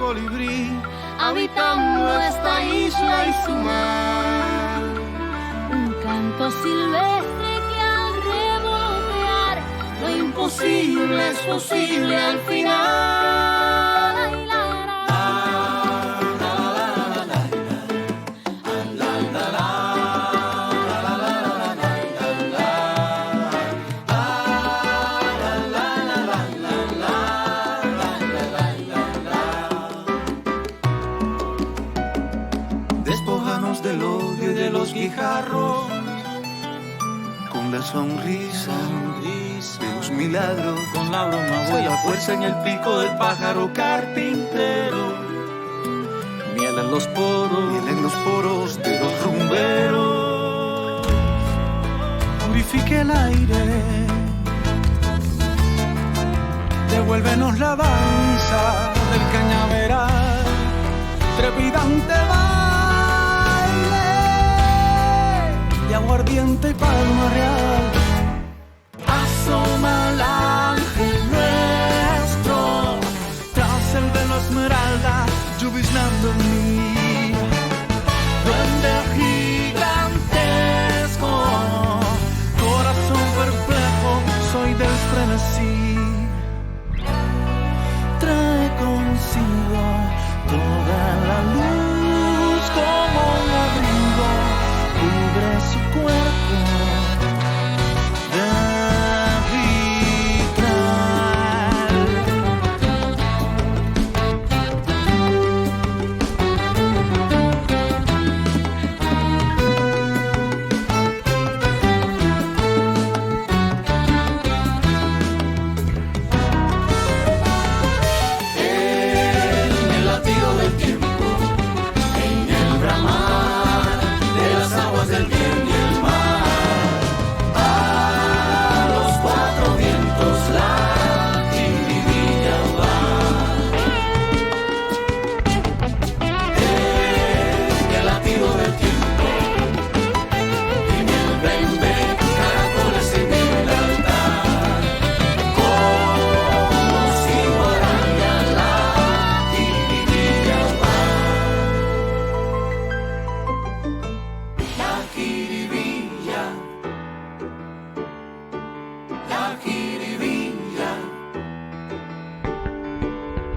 colibrí, habitando esta isla y su mar. Un canto silvestre que al revolotear lo imposible es posible al final. Despójanos del odio y de los guijarros, con la sonrisa de los milagros, con la broma soy la fuerza en el pico del pájaro carpintero, miel en los poros de los rumberos. Purifique el aire, devuélvenos la danza del cañaveral, trepidante de aguardiente y palma real. Asoma el ángel nuestro, tras el de la esmeralda, lloviznando en mí. Duende gigantesco, corazón perplejo, soy del frenesí. Trae consigo toda la luz como un abrigo, cubre su cuerpo de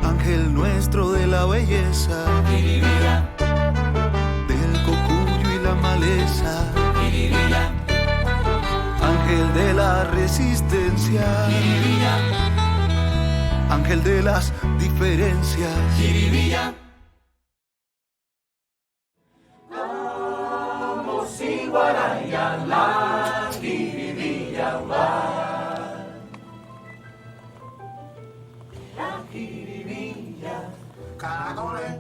ángel nuestro de la belleza, del cocuyo y la maleza, ángel de la resistencia, ángel de las diferencias. Vamos iguaraya, la jiribilla, caracoles,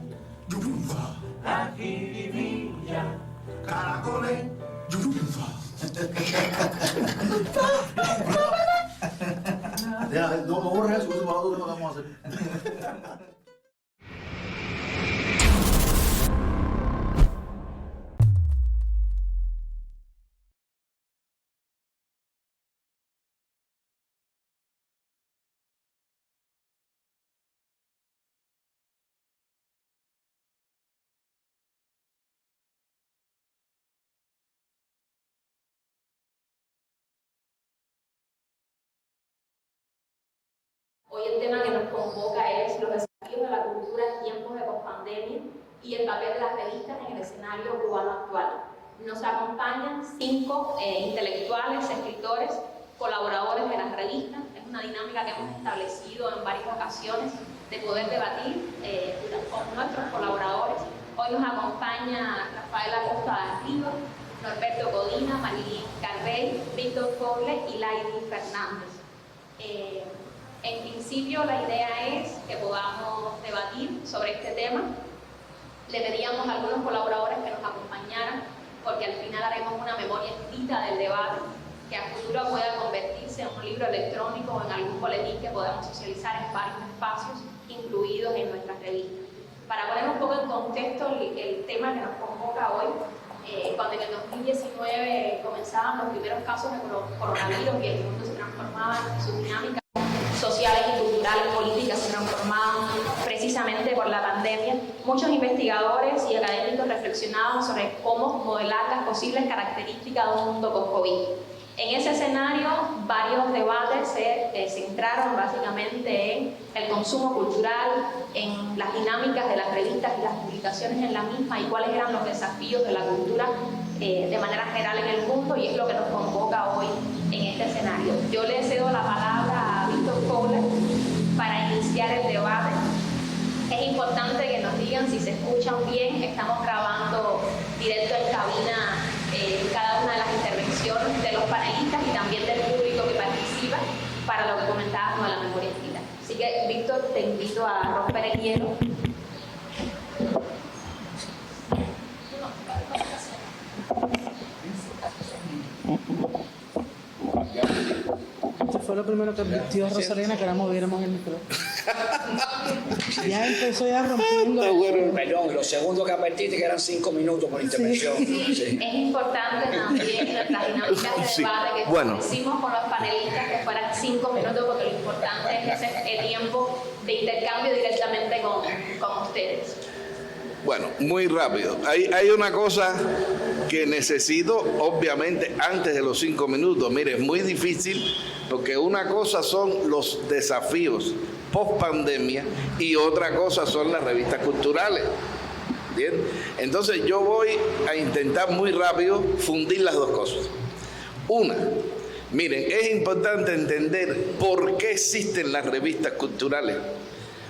yumba. La jiribilla, caracoles, yumba. Ya, no me borres eso, eso es lo que vamos a hacer. Hoy el tema que nos convoca es los desafíos de la cultura en tiempos de pospandemia y el papel de las revistas en el escenario cubano actual. Nos acompañan 5 intelectuales, escritores, colaboradores de las revistas. Es una dinámica que hemos establecido en varias ocasiones de poder debatir con nuestros colaboradores. Hoy nos acompaña Rafaela Costa da Riva, Norberto Codina, Marilyn Carrey, Víctor Coble y Lairi Fernández. En principio, la idea es que podamos debatir sobre este tema. Le pedíamos a algunos colaboradores que nos acompañaran, porque al final haremos una memoria escrita del debate, que a futuro pueda convertirse en un libro electrónico o en algún boletín que podamos socializar en varios espacios, incluidos en nuestras revistas. Para poner un poco en contexto el tema que nos convoca hoy, cuando en el 2019 comenzaban los primeros casos de coronavirus y el mundo se transformaba en su dinámica sociales y culturales, políticas se transformaban precisamente por la pandemia, muchos investigadores y académicos reflexionaban sobre cómo modelar las posibles características de un mundo post-COVID. En ese escenario, varios debates se centraron básicamente en el consumo cultural, en las dinámicas de las revistas y las publicaciones en la misma y cuáles eran los desafíos de la cultura de manera general en el mundo, y es lo que nos convoca hoy en este escenario. Yo le cedo la palabra a Víctor Fowler para iniciar el debate. Es importante que nos digan si se escuchan bien. Estamos grabando directo en cabina cada una de las intervenciones de los panelistas y también del público que participa para lo que comentábamos de la memoria escrita. Así que, Víctor, te invito a romper el hielo. Esto fue lo primero que advirtió Rosalina, que la moviéramos el micrófono. Ya empezó ya rompiendo. Perdón, los segundos que advertiste que eran 5 minutos por intervención. Sí. Es importante también en nuestras dinámicas de debate que hicimos con los panelistas que fueran 5 minutos, porque lo importante es el tiempo de intercambio directamente con ustedes. Bueno, muy rápido. Hay una cosa que necesito, obviamente, antes de los 5 minutos. Mire, es muy difícil porque una cosa son los desafíos post pandemia y otra cosa son las revistas culturales. ¿Bien? Entonces yo voy a intentar muy rápido fundir las dos cosas. Una, miren, es importante entender por qué existen las revistas culturales.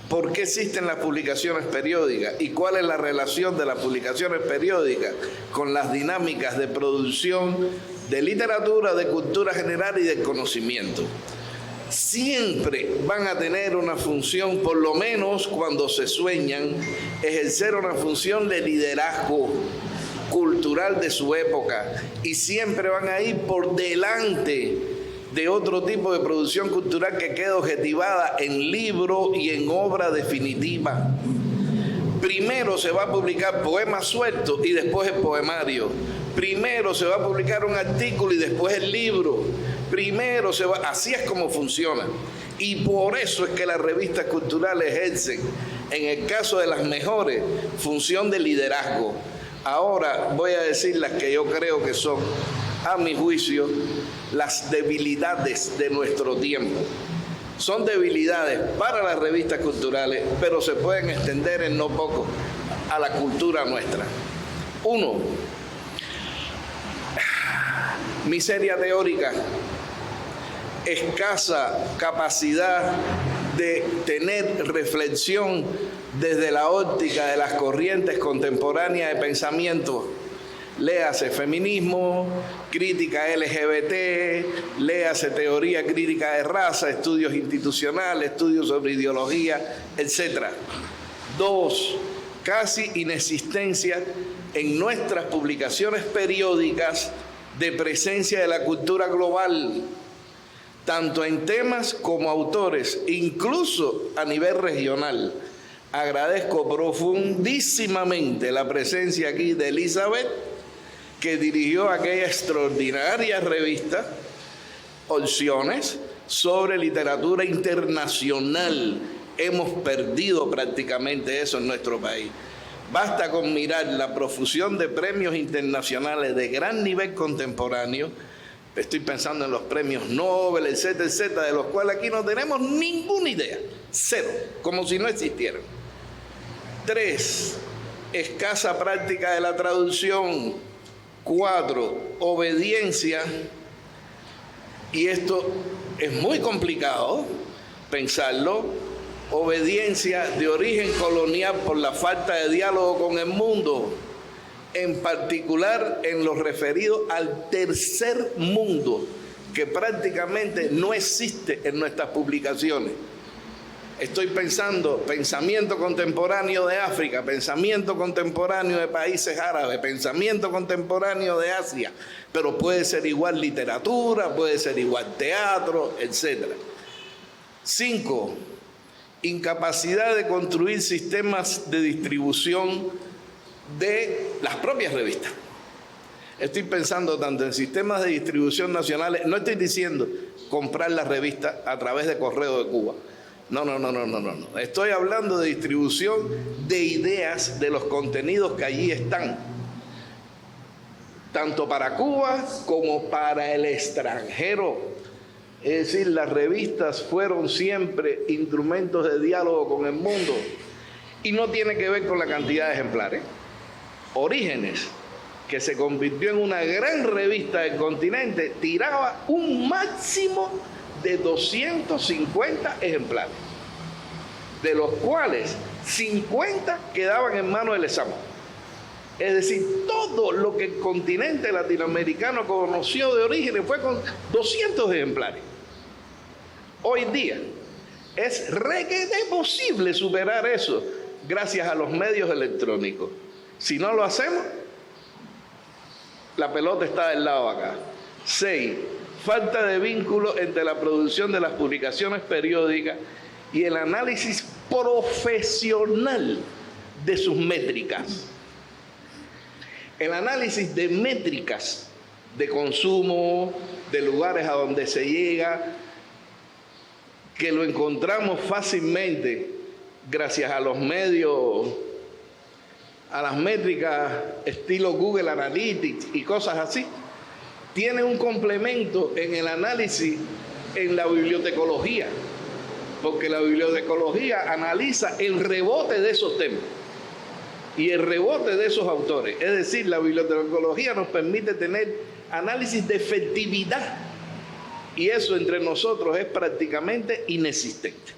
¿Por qué existen las publicaciones periódicas? ¿Y cuál es la relación de las publicaciones periódicas con las dinámicas de producción de literatura, de cultura general y de conocimiento? Siempre van a tener una función, por lo menos cuando se sueñan, ejercer una función de liderazgo cultural de su época, y siempre van a ir por delante de otro tipo de producción cultural que queda objetivada en libro y en obra definitiva. Primero se va a publicar poemas sueltos y después el poemario. Primero se va a publicar un artículo y después el libro. Primero se va... Así es como funciona. Y por eso es que las revistas culturales ejercen, en el caso de las mejores, función de liderazgo. Ahora voy a decir las que yo creo que son, a mi juicio, las debilidades de nuestro tiempo. Son debilidades para las revistas culturales, pero se pueden extender en no poco a la cultura nuestra. Uno, miseria teórica, escasa capacidad de tener reflexión desde la óptica de las corrientes contemporáneas de pensamiento. Léase feminismo, crítica LGBT, léase teoría crítica de raza, estudios institucionales, estudios sobre ideología, etc. Dos, casi inexistencia en nuestras publicaciones periódicas de presencia de la cultura global, tanto en temas como autores, incluso a nivel regional. Agradezco profundísimamente la presencia aquí de Elizabeth, que dirigió aquella extraordinaria revista, Opciones, sobre literatura internacional. Hemos perdido prácticamente eso en nuestro país. Basta con mirar la profusión de premios internacionales de gran nivel contemporáneo. Estoy pensando en los premios Nobel, etcétera, etcétera, de los cuales aquí no tenemos ninguna idea. Cero, como si no existieran. 3, escasa práctica de la traducción. 4, obediencia, y esto es muy complicado pensarlo, obediencia de origen colonial por la falta de diálogo con el mundo, en particular en lo referido al tercer mundo, que prácticamente no existe en nuestras publicaciones. Estoy pensando pensamiento contemporáneo de África, pensamiento contemporáneo de países árabes, pensamiento contemporáneo de Asia, pero puede ser igual literatura, puede ser igual teatro, etc. 5, incapacidad de construir sistemas de distribución de las propias revistas. Estoy pensando tanto en sistemas de distribución nacionales. No estoy diciendo comprar la revista a través de correo de Cuba. No. Estoy hablando de distribución de ideas, de los contenidos que allí están, tanto para Cuba como para el extranjero. Es decir, las revistas fueron siempre instrumentos de diálogo con el mundo y no tiene que ver con la cantidad de ejemplares. Orígenes, que se convirtió en una gran revista del continente, tiraba un máximo de 250 ejemplares, de los cuales 50 quedaban en manos del ESAM. Es decir, todo lo que el continente latinoamericano conoció de Orígenes fue con 200 ejemplares. Hoy día es requete posible superar eso gracias a los medios electrónicos. Si no lo hacemos, la pelota está del lado acá. 6. Falta de vínculo entre la producción de las publicaciones periódicas y el análisis profesional de sus métricas. El análisis de métricas de consumo, de lugares a donde se llega, que lo encontramos fácilmente gracias a los medios, a las métricas estilo Google Analytics y cosas así, tiene un complemento en el análisis en la bibliotecología, porque la bibliotecología analiza el rebote de esos temas y el rebote de esos autores. Es decir, la bibliotecología nos permite tener análisis de efectividad y eso entre nosotros es prácticamente inexistente.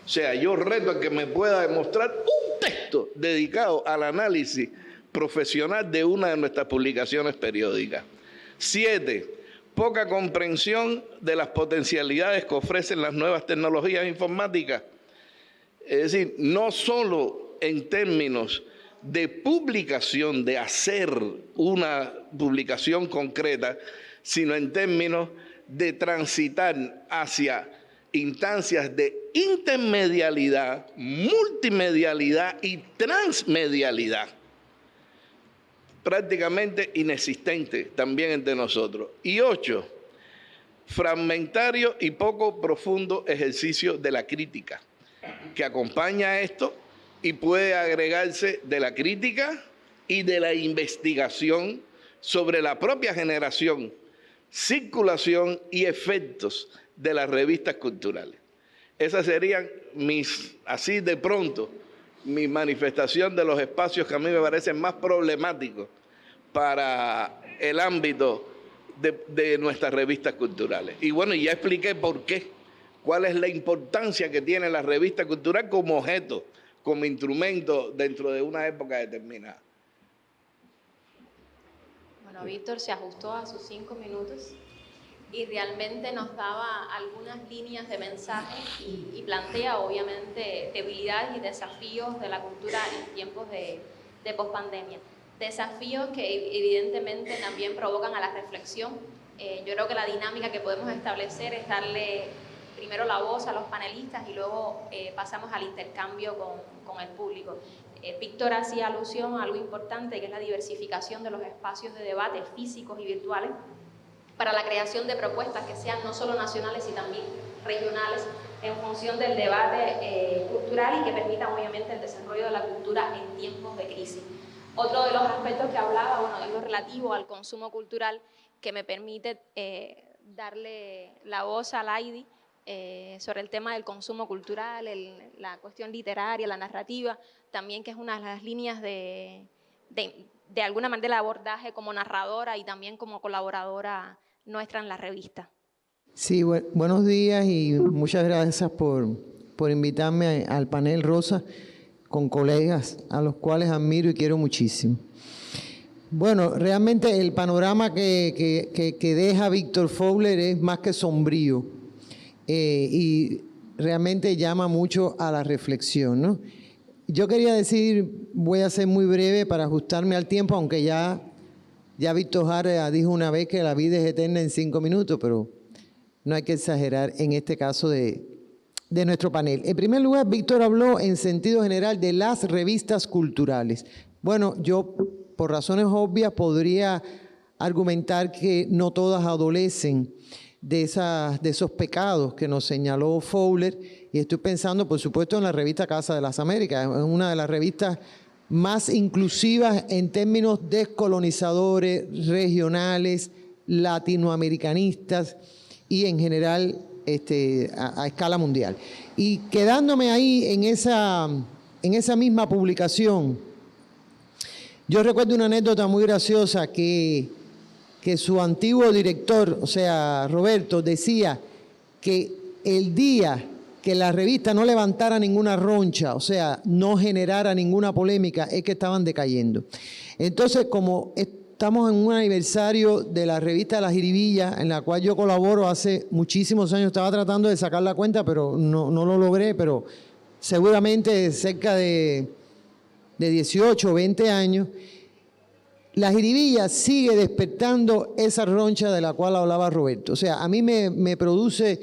O sea, yo reto a que me pueda demostrar un texto dedicado al análisis profesional de una de nuestras publicaciones periódicas. 7. Poca comprensión de las potencialidades que ofrecen las nuevas tecnologías informáticas. Es decir, no solo en términos de publicación, de hacer una publicación concreta, sino en términos de transitar hacia instancias de intermedialidad, multimedialidad y transmedialidad, prácticamente inexistente también entre nosotros. Y 8, fragmentario y poco profundo ejercicio de la crítica, que acompaña a esto y puede agregarse de la crítica y de la investigación sobre la propia generación, circulación y efectos de las revistas culturales. Esas serían así de pronto, mi manifestación de los espacios que a mí me parecen más problemáticos para el ámbito de nuestras revistas culturales. Y bueno, ya expliqué por qué, cuál es la importancia que tiene la revista cultural como objeto, como instrumento dentro de una época determinada. Bueno, Víctor se ajustó a sus 5 minutos y realmente nos daba algunas líneas de mensaje y plantea obviamente debilidades y desafíos de la cultura en tiempos de pospandemia. Desafíos que evidentemente también provocan a la reflexión. Yo creo que la dinámica que podemos establecer es darle primero la voz a los panelistas y luego pasamos al intercambio con el público. Víctor hacía alusión a algo importante, que es la diversificación de los espacios de debate físicos y virtuales para la creación de propuestas que sean no solo nacionales, sino también regionales en función del debate cultural y que permitan obviamente el desarrollo de la cultura en tiempos de crisis. Otro de los aspectos que hablaba, bueno, es lo relativo al consumo cultural, que me permite darle la voz a Laidi sobre el tema del consumo cultural, la cuestión literaria, la narrativa, también que es una de las líneas de alguna manera el abordaje como narradora y también como colaboradora nuestra en la revista. Sí, buenos días y muchas gracias por invitarme al panel, Rosa, con colegas a los cuales admiro y quiero muchísimo. Bueno, realmente el panorama que deja Víctor Fowler es más que sombrío y realmente llama mucho a la reflexión, ¿no? Yo quería decir, voy a ser muy breve para ajustarme al tiempo, aunque ya Víctor Jara dijo una vez que la vida es eterna en 5 minutos, pero no hay que exagerar en este caso de nuestro panel. En primer lugar, Víctor habló en sentido general de las revistas culturales. Bueno, yo por razones obvias podría argumentar que no todas adolecen de esos pecados que nos señaló Fowler, y estoy pensando, por supuesto, en la revista Casa de las Américas, es una de las revistas más inclusivas en términos descolonizadores, regionales, latinoamericanistas y en general a escala mundial. Y quedándome ahí en esa misma publicación, yo recuerdo una anécdota muy graciosa que su antiguo director, o sea, Roberto, decía que el día que la revista no levantara ninguna roncha, o sea, no generara ninguna polémica, es que estaban decayendo. Entonces, como estamos en un aniversario de la revista La Jiribilla, en la cual yo colaboro hace muchísimos años, estaba tratando de sacar la cuenta, pero no lo logré, pero seguramente cerca de 18 o 20 años, La Jiribilla sigue despertando esa roncha de la cual hablaba Roberto. O sea, a mí me produce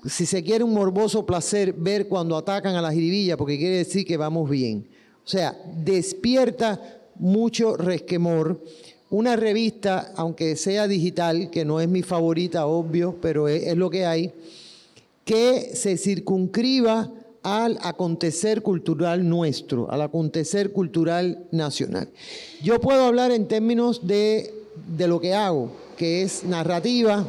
si se quiere, un morboso placer ver cuando atacan a La Jiribilla, porque quiere decir que vamos bien. O sea, despierta mucho resquemor. Una revista, aunque sea digital, que no es mi favorita, obvio, pero es lo que hay, que se circunscriba al acontecer cultural nuestro, al acontecer cultural nacional. Yo puedo hablar en términos de lo que hago, que es narrativa,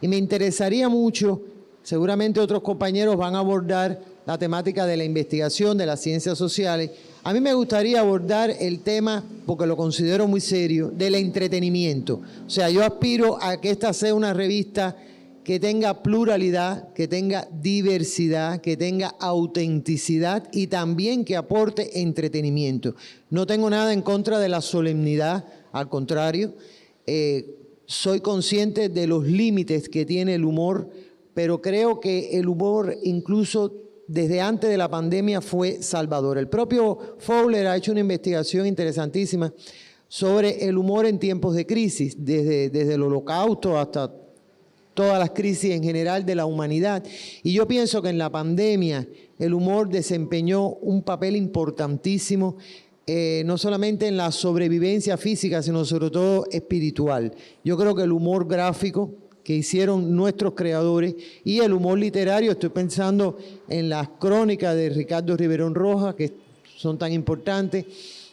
y me interesaría mucho, seguramente otros compañeros van a abordar la temática de la investigación, de las ciencias sociales. A mí me gustaría abordar el tema, porque lo considero muy serio, del entretenimiento. O sea, yo aspiro a que esta sea una revista que tenga pluralidad, que tenga diversidad, que tenga autenticidad y también que aporte entretenimiento. No tengo nada en contra de la solemnidad, al contrario, soy consciente de los límites que tiene el humor, pero creo que el humor incluso desde antes de la pandemia fue salvador. El propio Fowler ha hecho una investigación interesantísima sobre el humor en tiempos de crisis, desde el Holocausto hasta todas las crisis en general de la humanidad. Y yo pienso que en la pandemia el humor desempeñó un papel importantísimo, no solamente en la sobrevivencia física, sino sobre todo espiritual. Yo creo que el humor gráfico que hicieron nuestros creadores y el humor literario, estoy pensando en las crónicas de Ricardo Riverón Rojas, que son tan importantes,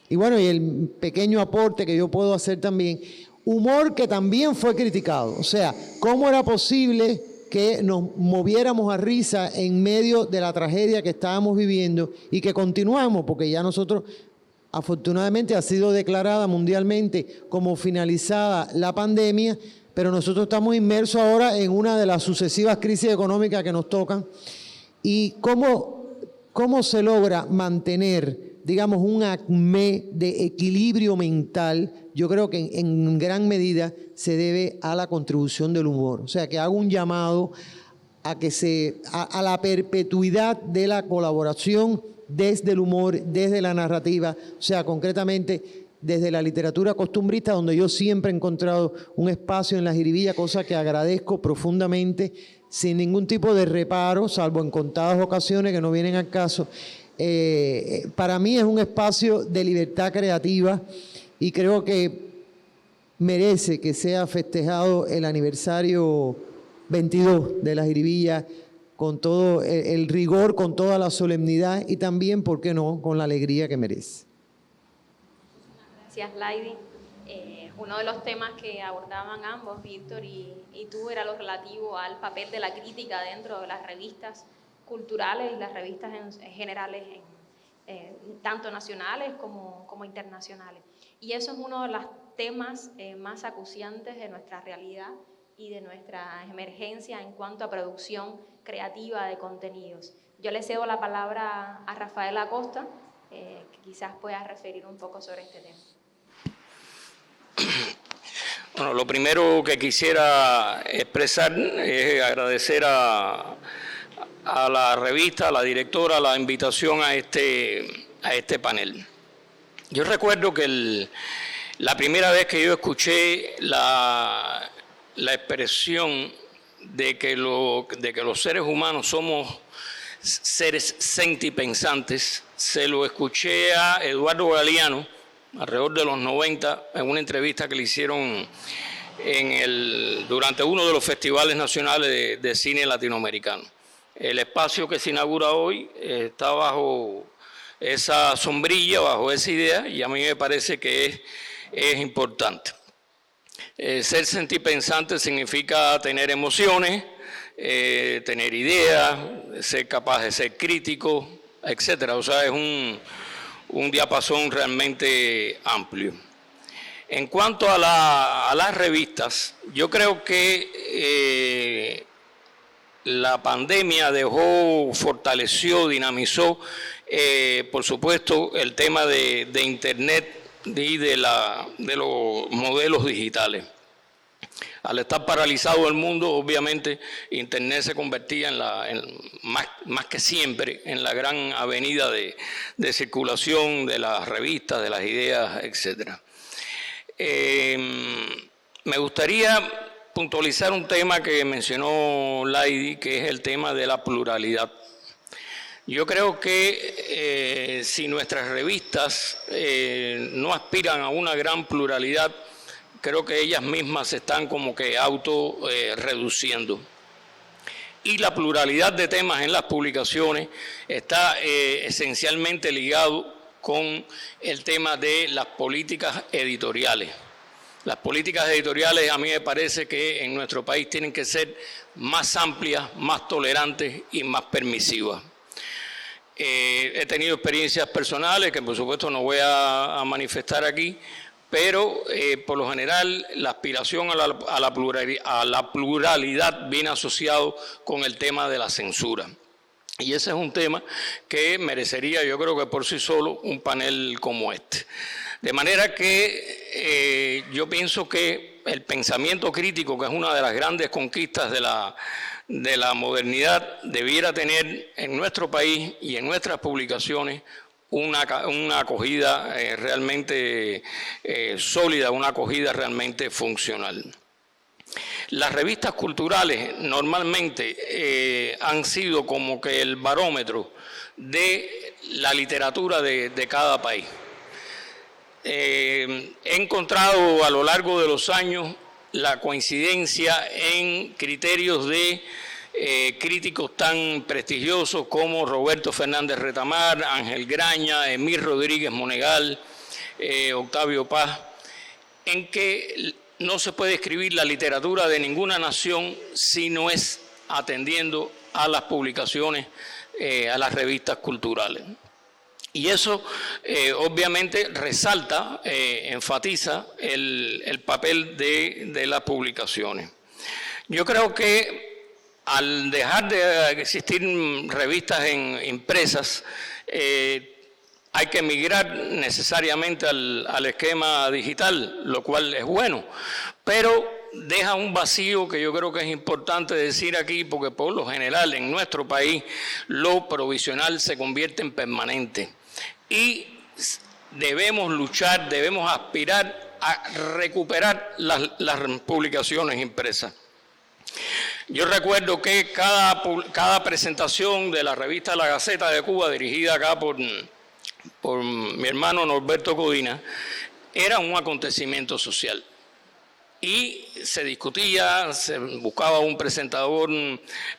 y bueno, y el pequeño aporte que yo puedo hacer también, humor que también fue criticado. O sea, ¿cómo era posible que nos moviéramos a risa en medio de la tragedia que estábamos viviendo y que continuamos? Porque ya nosotros, afortunadamente, ha sido declarada mundialmente como finalizada la pandemia, pero nosotros estamos inmersos ahora en una de las sucesivas crisis económicas que nos tocan. ¿Y cómo se logra mantener, digamos, un acme de equilibrio mental? Yo creo que en gran medida se debe a la contribución del humor. O sea, que hago un llamado a la perpetuidad de la colaboración desde el humor, desde la narrativa, o sea, concretamente desde la literatura costumbrista, donde yo siempre he encontrado un espacio en La Jiribilla, cosa que agradezco profundamente, sin ningún tipo de reparo, salvo en contadas ocasiones que no vienen al caso. Para mí es un espacio de libertad creativa y creo que merece que sea festejado el aniversario 22 de La Jiribilla con todo el rigor, con toda la solemnidad y también, ¿por qué no?, con la alegría que merece. Gracias, Lady. Uno de los temas que abordaban ambos, Víctor y tú, era lo relativo al papel de la crítica dentro de las revistas culturales y las revistas generales, tanto nacionales como internacionales. Y eso es uno de los temas más acuciantes de nuestra realidad y de nuestra emergencia en cuanto a producción creativa de contenidos. Yo le cedo la palabra a Rafael Acosta, que quizás pueda referir un poco sobre este tema. Bueno, lo primero que quisiera expresar es agradecer a la revista, a la directora, la invitación a este panel. Yo recuerdo que la primera vez que yo escuché la expresión de que los seres humanos somos seres sentipensantes, se lo escuché a Eduardo Galeano alrededor de los 90, en una entrevista que le hicieron durante uno de los festivales nacionales de cine latinoamericano. El espacio que se inaugura hoy está bajo esa sombrilla, bajo esa idea, y a mí me parece que es importante. Ser sentipensante significa tener emociones, tener ideas, ser capaz de ser crítico, etcétera. O sea, es un diapasón realmente amplio. En cuanto a las revistas, yo creo que la pandemia fortaleció, dinamizó, por supuesto, el tema de Internet y de los modelos digitales. Al estar paralizado el mundo, obviamente, Internet se convertía más que siempre en la gran avenida de circulación de las revistas, de las ideas, etcétera. Me gustaría puntualizar un tema que mencionó Lady, que es el tema de la pluralidad. Yo creo que si nuestras revistas no aspiran a una gran pluralidad, creo que ellas mismas se están como que reduciendo. Y la pluralidad de temas en las publicaciones está esencialmente ligado con el tema de las políticas editoriales. Las políticas editoriales a mí me parece que en nuestro país tienen que ser más amplias, más tolerantes y más permisivas. He tenido experiencias personales que por supuesto no voy a manifestar aquí, pero por lo general la aspiración a la pluralidad viene asociado con el tema de la censura. Y ese es un tema que merecería, yo creo que por sí solo, un panel como este. De manera que yo pienso que el pensamiento crítico, que es una de las grandes conquistas de la modernidad, debiera tener en nuestro país y en nuestras publicaciones una acogida realmente sólida, una acogida realmente funcional. Las revistas culturales normalmente han sido como que el barómetro de la literatura de cada país. He encontrado a lo largo de los años la coincidencia en criterios de críticos tan prestigiosos como Roberto Fernández Retamar, Ángel Graña, Emil Rodríguez Monegal, Octavio Paz, en que no se puede escribir la literatura de ninguna nación si no es atendiendo a las publicaciones, a las revistas culturales. Y eso obviamente resalta, enfatiza el papel de las publicaciones. Yo creo que al dejar de existir revistas impresas, hay que migrar necesariamente al esquema digital, lo cual es bueno, pero deja un vacío que yo creo que es importante decir aquí, porque por lo general en nuestro país lo provisional se convierte en permanente y debemos luchar, debemos aspirar a recuperar las publicaciones impresas. Yo recuerdo que cada presentación de la revista La Gaceta de Cuba, dirigida acá por mi hermano Norberto Codina, era un acontecimiento social. Y se discutía, se buscaba un presentador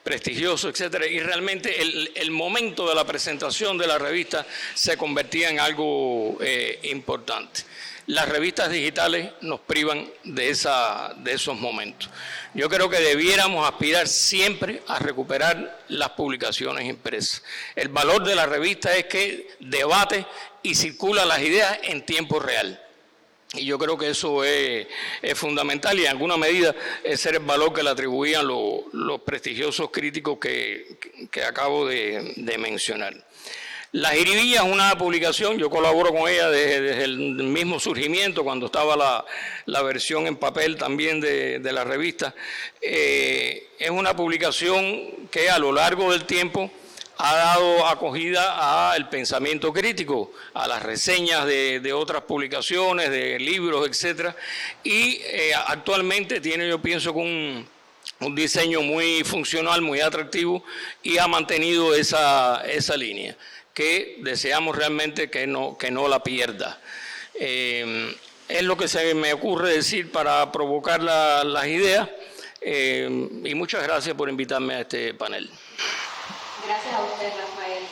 prestigioso, etcétera, y realmente el momento de la presentación de la revista se convertía en algo importante. Las revistas digitales nos privan de esos momentos. Yo creo que debiéramos aspirar siempre a recuperar las publicaciones impresas. El valor de la revista es que debate y circula las ideas en tiempo real. Y yo creo que eso es fundamental y en alguna medida ese era el valor que le atribuían los prestigiosos críticos que acabo de mencionar. La Jiribilla es una publicación, yo colaboro con ella desde el mismo surgimiento, cuando estaba la versión en papel también de la revista. Es una publicación que a lo largo del tiempo ha dado acogida al pensamiento crítico, a las reseñas de otras publicaciones, de libros, etcétera, y actualmente tiene, yo pienso, un diseño muy funcional, muy atractivo, y ha mantenido esa línea, que deseamos realmente que no la pierda. Es lo que se me ocurre decir para provocar las ideas, y muchas gracias por invitarme a este panel. Gracias a usted, Rafael.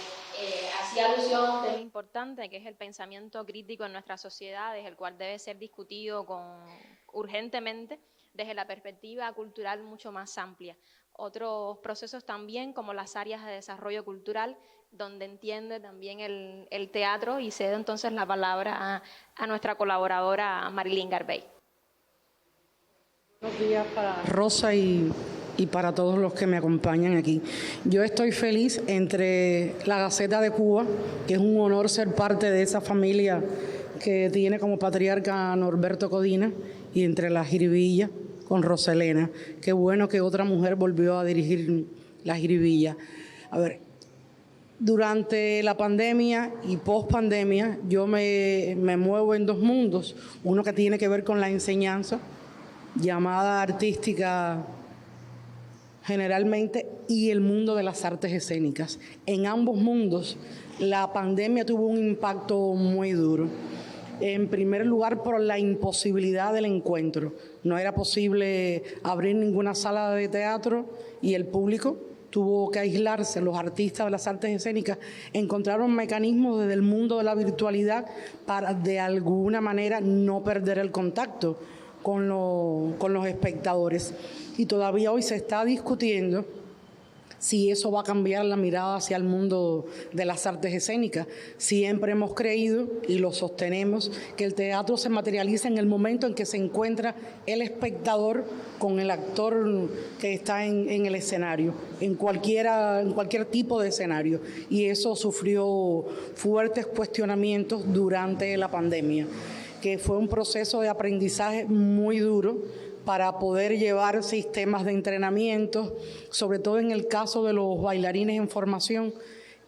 Hacía alusión a un tema importante, que es el pensamiento crítico en nuestras sociedades, el cual debe ser discutido urgentemente desde la perspectiva cultural mucho más amplia. Otros procesos también, como las áreas de desarrollo cultural, donde entiende también el teatro, y cedo entonces la palabra a nuestra colaboradora Marilyn Garbey. Buenos días para Rosa y para todos los que me acompañan aquí. Yo estoy feliz entre la Gaceta de Cuba, que es un honor ser parte de esa familia que tiene como patriarca a Norberto Codina, y entre la Jiribilla con Rosalena. Qué bueno que otra mujer volvió a dirigir la Jiribilla. A ver, durante la pandemia y post-pandemia yo me muevo en dos mundos. Uno que tiene que ver con la enseñanza, llamada artística generalmente, y el mundo de las artes escénicas. En ambos mundos la pandemia tuvo un impacto muy duro. En primer lugar, por la imposibilidad del encuentro. No era posible abrir ninguna sala de teatro y el público tuvo que aislarse. Los artistas de las artes escénicas encontraron mecanismos desde el mundo de la virtualidad para de alguna manera no perder el contacto con los espectadores. Y todavía hoy se está discutiendo si eso va a cambiar la mirada hacia el mundo de las artes escénicas. Siempre hemos creído, y lo sostenemos, que el teatro se materializa en el momento en que se encuentra el espectador con el actor que está en el escenario, en cualquier tipo de escenario. Y eso sufrió fuertes cuestionamientos durante la pandemia, que fue un proceso de aprendizaje muy duro para poder llevar sistemas de entrenamiento, sobre todo en el caso de los bailarines en formación,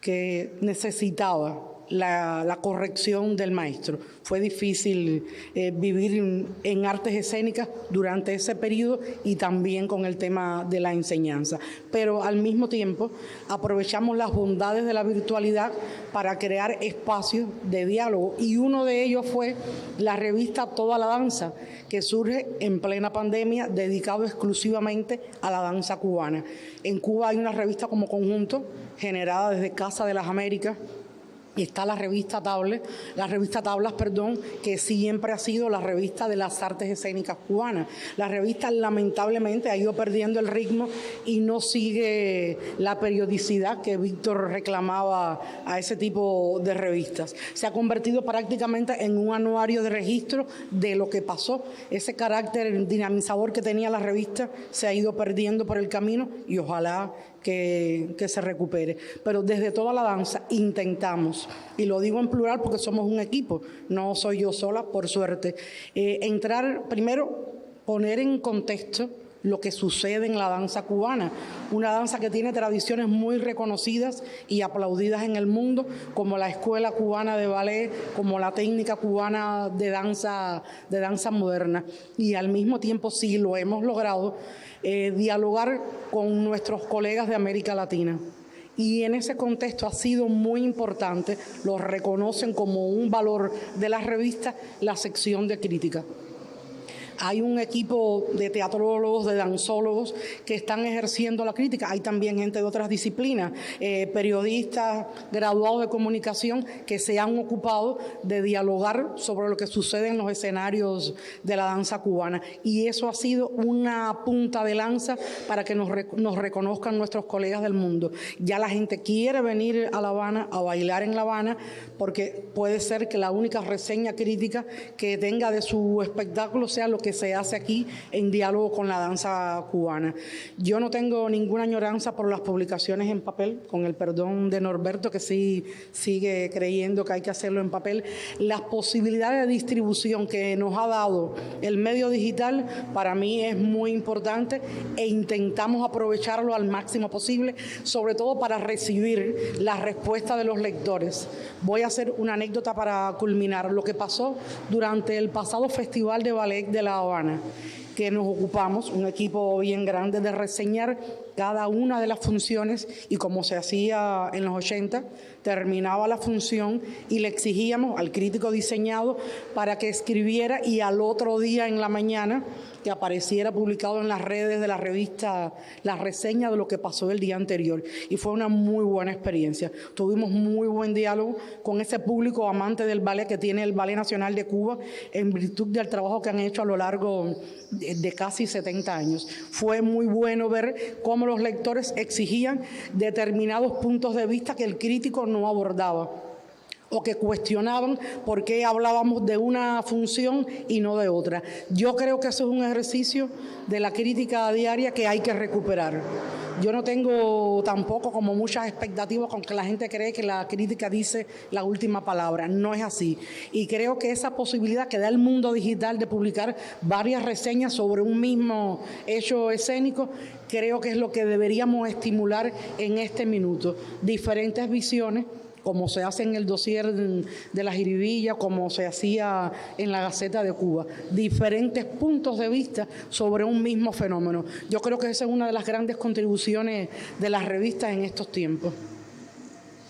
que necesitaba la corrección del maestro. Fue difícil vivir en artes escénicas durante ese periodo y también con el tema de la enseñanza. Pero al mismo tiempo aprovechamos las bondades de la virtualidad para crear espacios de diálogo, y uno de ellos fue la revista Toda la Danza, que surge en plena pandemia, dedicado exclusivamente a la danza cubana. En Cuba hay una revista como conjunto generada desde Casa de las Américas. Y está la revista Tablas, que siempre ha sido la revista de las artes escénicas cubanas. La revista lamentablemente ha ido perdiendo el ritmo y no sigue la periodicidad que Víctor reclamaba a ese tipo de revistas. Se ha convertido prácticamente en un anuario de registro de lo que pasó. Ese carácter dinamizador que tenía la revista se ha ido perdiendo por el camino, y ojalá que se recupere. Pero desde Toda la Danza intentamos, y lo digo en plural porque somos un equipo, no soy yo sola, por suerte, poner en contexto lo que sucede en la danza cubana, una danza que tiene tradiciones muy reconocidas y aplaudidas en el mundo, como la Escuela Cubana de Ballet, como la Técnica Cubana de danza moderna, y al mismo tiempo sí lo hemos logrado, dialogar con nuestros colegas de América Latina. Y en ese contexto ha sido muy importante, lo reconocen como un valor de la revista, la sección de crítica. Hay un equipo de teatrólogos, de danzólogos que están ejerciendo la crítica. Hay también gente de otras disciplinas, periodistas, graduados de comunicación, que se han ocupado de dialogar sobre lo que sucede en los escenarios de la danza cubana. Y eso ha sido una punta de lanza para que nos reconozcan nuestros colegas del mundo. Ya la gente quiere venir a La Habana, a bailar en La Habana, porque puede ser que la única reseña crítica que tenga de su espectáculo sea lo que se hace aquí en diálogo con la danza cubana. Yo no tengo ninguna añoranza por las publicaciones en papel, con el perdón de Norberto, que sí sigue creyendo que hay que hacerlo en papel. Las posibilidades de distribución que nos ha dado el medio digital para mí es muy importante, e intentamos aprovecharlo al máximo posible, sobre todo para recibir la respuesta de los lectores. Voy a hacer una anécdota para culminar lo que pasó durante el pasado Festival de Ballet de La Habana, que nos ocupamos, un equipo bien grande, de reseñar cada una de las funciones, y como se hacía en los 80, terminaba la función y le exigíamos al crítico diseñado para que escribiera, y al otro día en la mañana que apareciera publicado en las redes de la revista la reseña de lo que pasó el día anterior. Y fue una muy buena experiencia. Tuvimos muy buen diálogo con ese público amante del ballet que tiene el Ballet Nacional de Cuba, en virtud del trabajo que han hecho a lo largo de casi 70 años. Fue muy bueno ver cómo los lectores exigían determinados puntos de vista que el crítico no abordaba, o que cuestionaban por qué hablábamos de una función y no de otra. Yo creo que eso es un ejercicio de la crítica diaria que hay que recuperar. Yo no tengo tampoco como muchas expectativas con que la gente cree que la crítica dice la última palabra. No es así. Y creo que esa posibilidad que da el mundo digital de publicar varias reseñas sobre un mismo hecho escénico, creo que es lo que deberíamos estimular en este minuto. Diferentes visiones, como se hace en el dossier de la Jiribilla, como se hacía en la Gaceta de Cuba, diferentes puntos de vista sobre un mismo fenómeno. Yo creo que esa es una de las grandes contribuciones de las revistas en estos tiempos.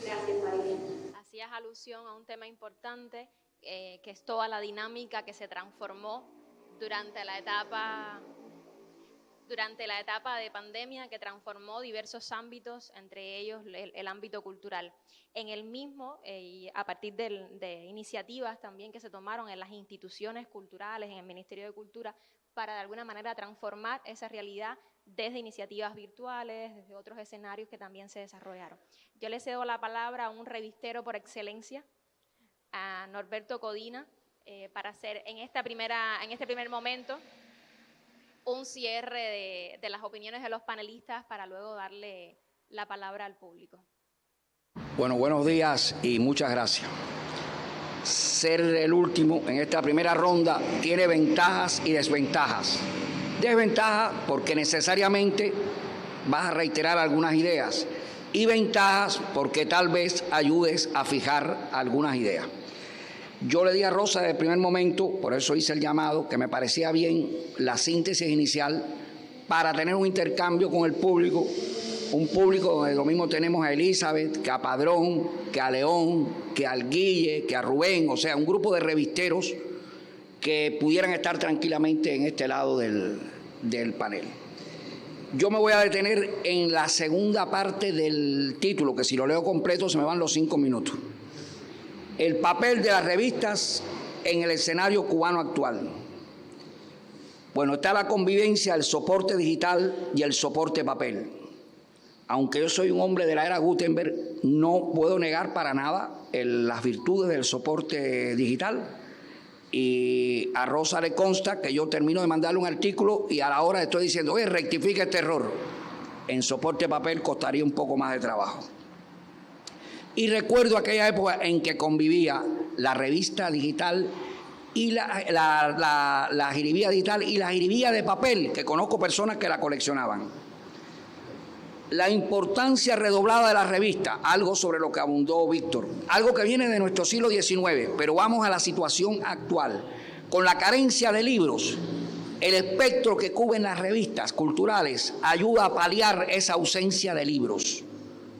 Gracias, Marilyn. Hacías alusión a un tema importante, que es toda la dinámica que se transformó durante la etapa de pandemia, que transformó diversos ámbitos, entre ellos el ámbito cultural. En el mismo, y a partir de iniciativas también que se tomaron en las instituciones culturales, en el Ministerio de Cultura, para de alguna manera transformar esa realidad desde iniciativas virtuales, desde otros escenarios que también se desarrollaron. Yo le cedo la palabra a un revistero por excelencia, a Norberto Codina, para hacer en este primer momento un cierre de las opiniones de los panelistas, para luego darle la palabra al público. Bueno, buenos días y muchas gracias. Ser el último en esta primera ronda tiene ventajas y desventajas. Desventajas porque necesariamente vas a reiterar algunas ideas, y ventajas porque tal vez ayudes a fijar algunas ideas. Yo le di a Rosa desde el primer momento, por eso hice el llamado, que me parecía bien la síntesis inicial para tener un intercambio con el público, un público donde lo mismo tenemos a Elizabeth, que a Padrón, que a León, que al Guille, que a Rubén, o sea, un grupo de revisteros que pudieran estar tranquilamente en este lado del panel. Yo me voy a detener en la segunda parte del título, que si lo leo completo se me van los 5 minutos. El papel de las revistas en el escenario cubano actual. Bueno, está la convivencia, el soporte digital y el soporte papel. Aunque yo soy un hombre de la era Gutenberg, no puedo negar para nada las virtudes del soporte digital. Y a Rosa le consta que yo termino de mandarle un artículo y a la hora estoy diciendo, oye, rectifica este error. En soporte papel costaría un poco más de trabajo. Y recuerdo aquella época en que convivía la revista digital y la jiribilla digital y la jiribilla de papel, que conozco personas que la coleccionaban. La importancia redoblada de la revista, algo sobre lo que abundó Víctor, algo que viene de nuestro siglo XIX, pero vamos a la situación actual. Con la carencia de libros, el espectro que cubren las revistas culturales ayuda a paliar esa ausencia de libros,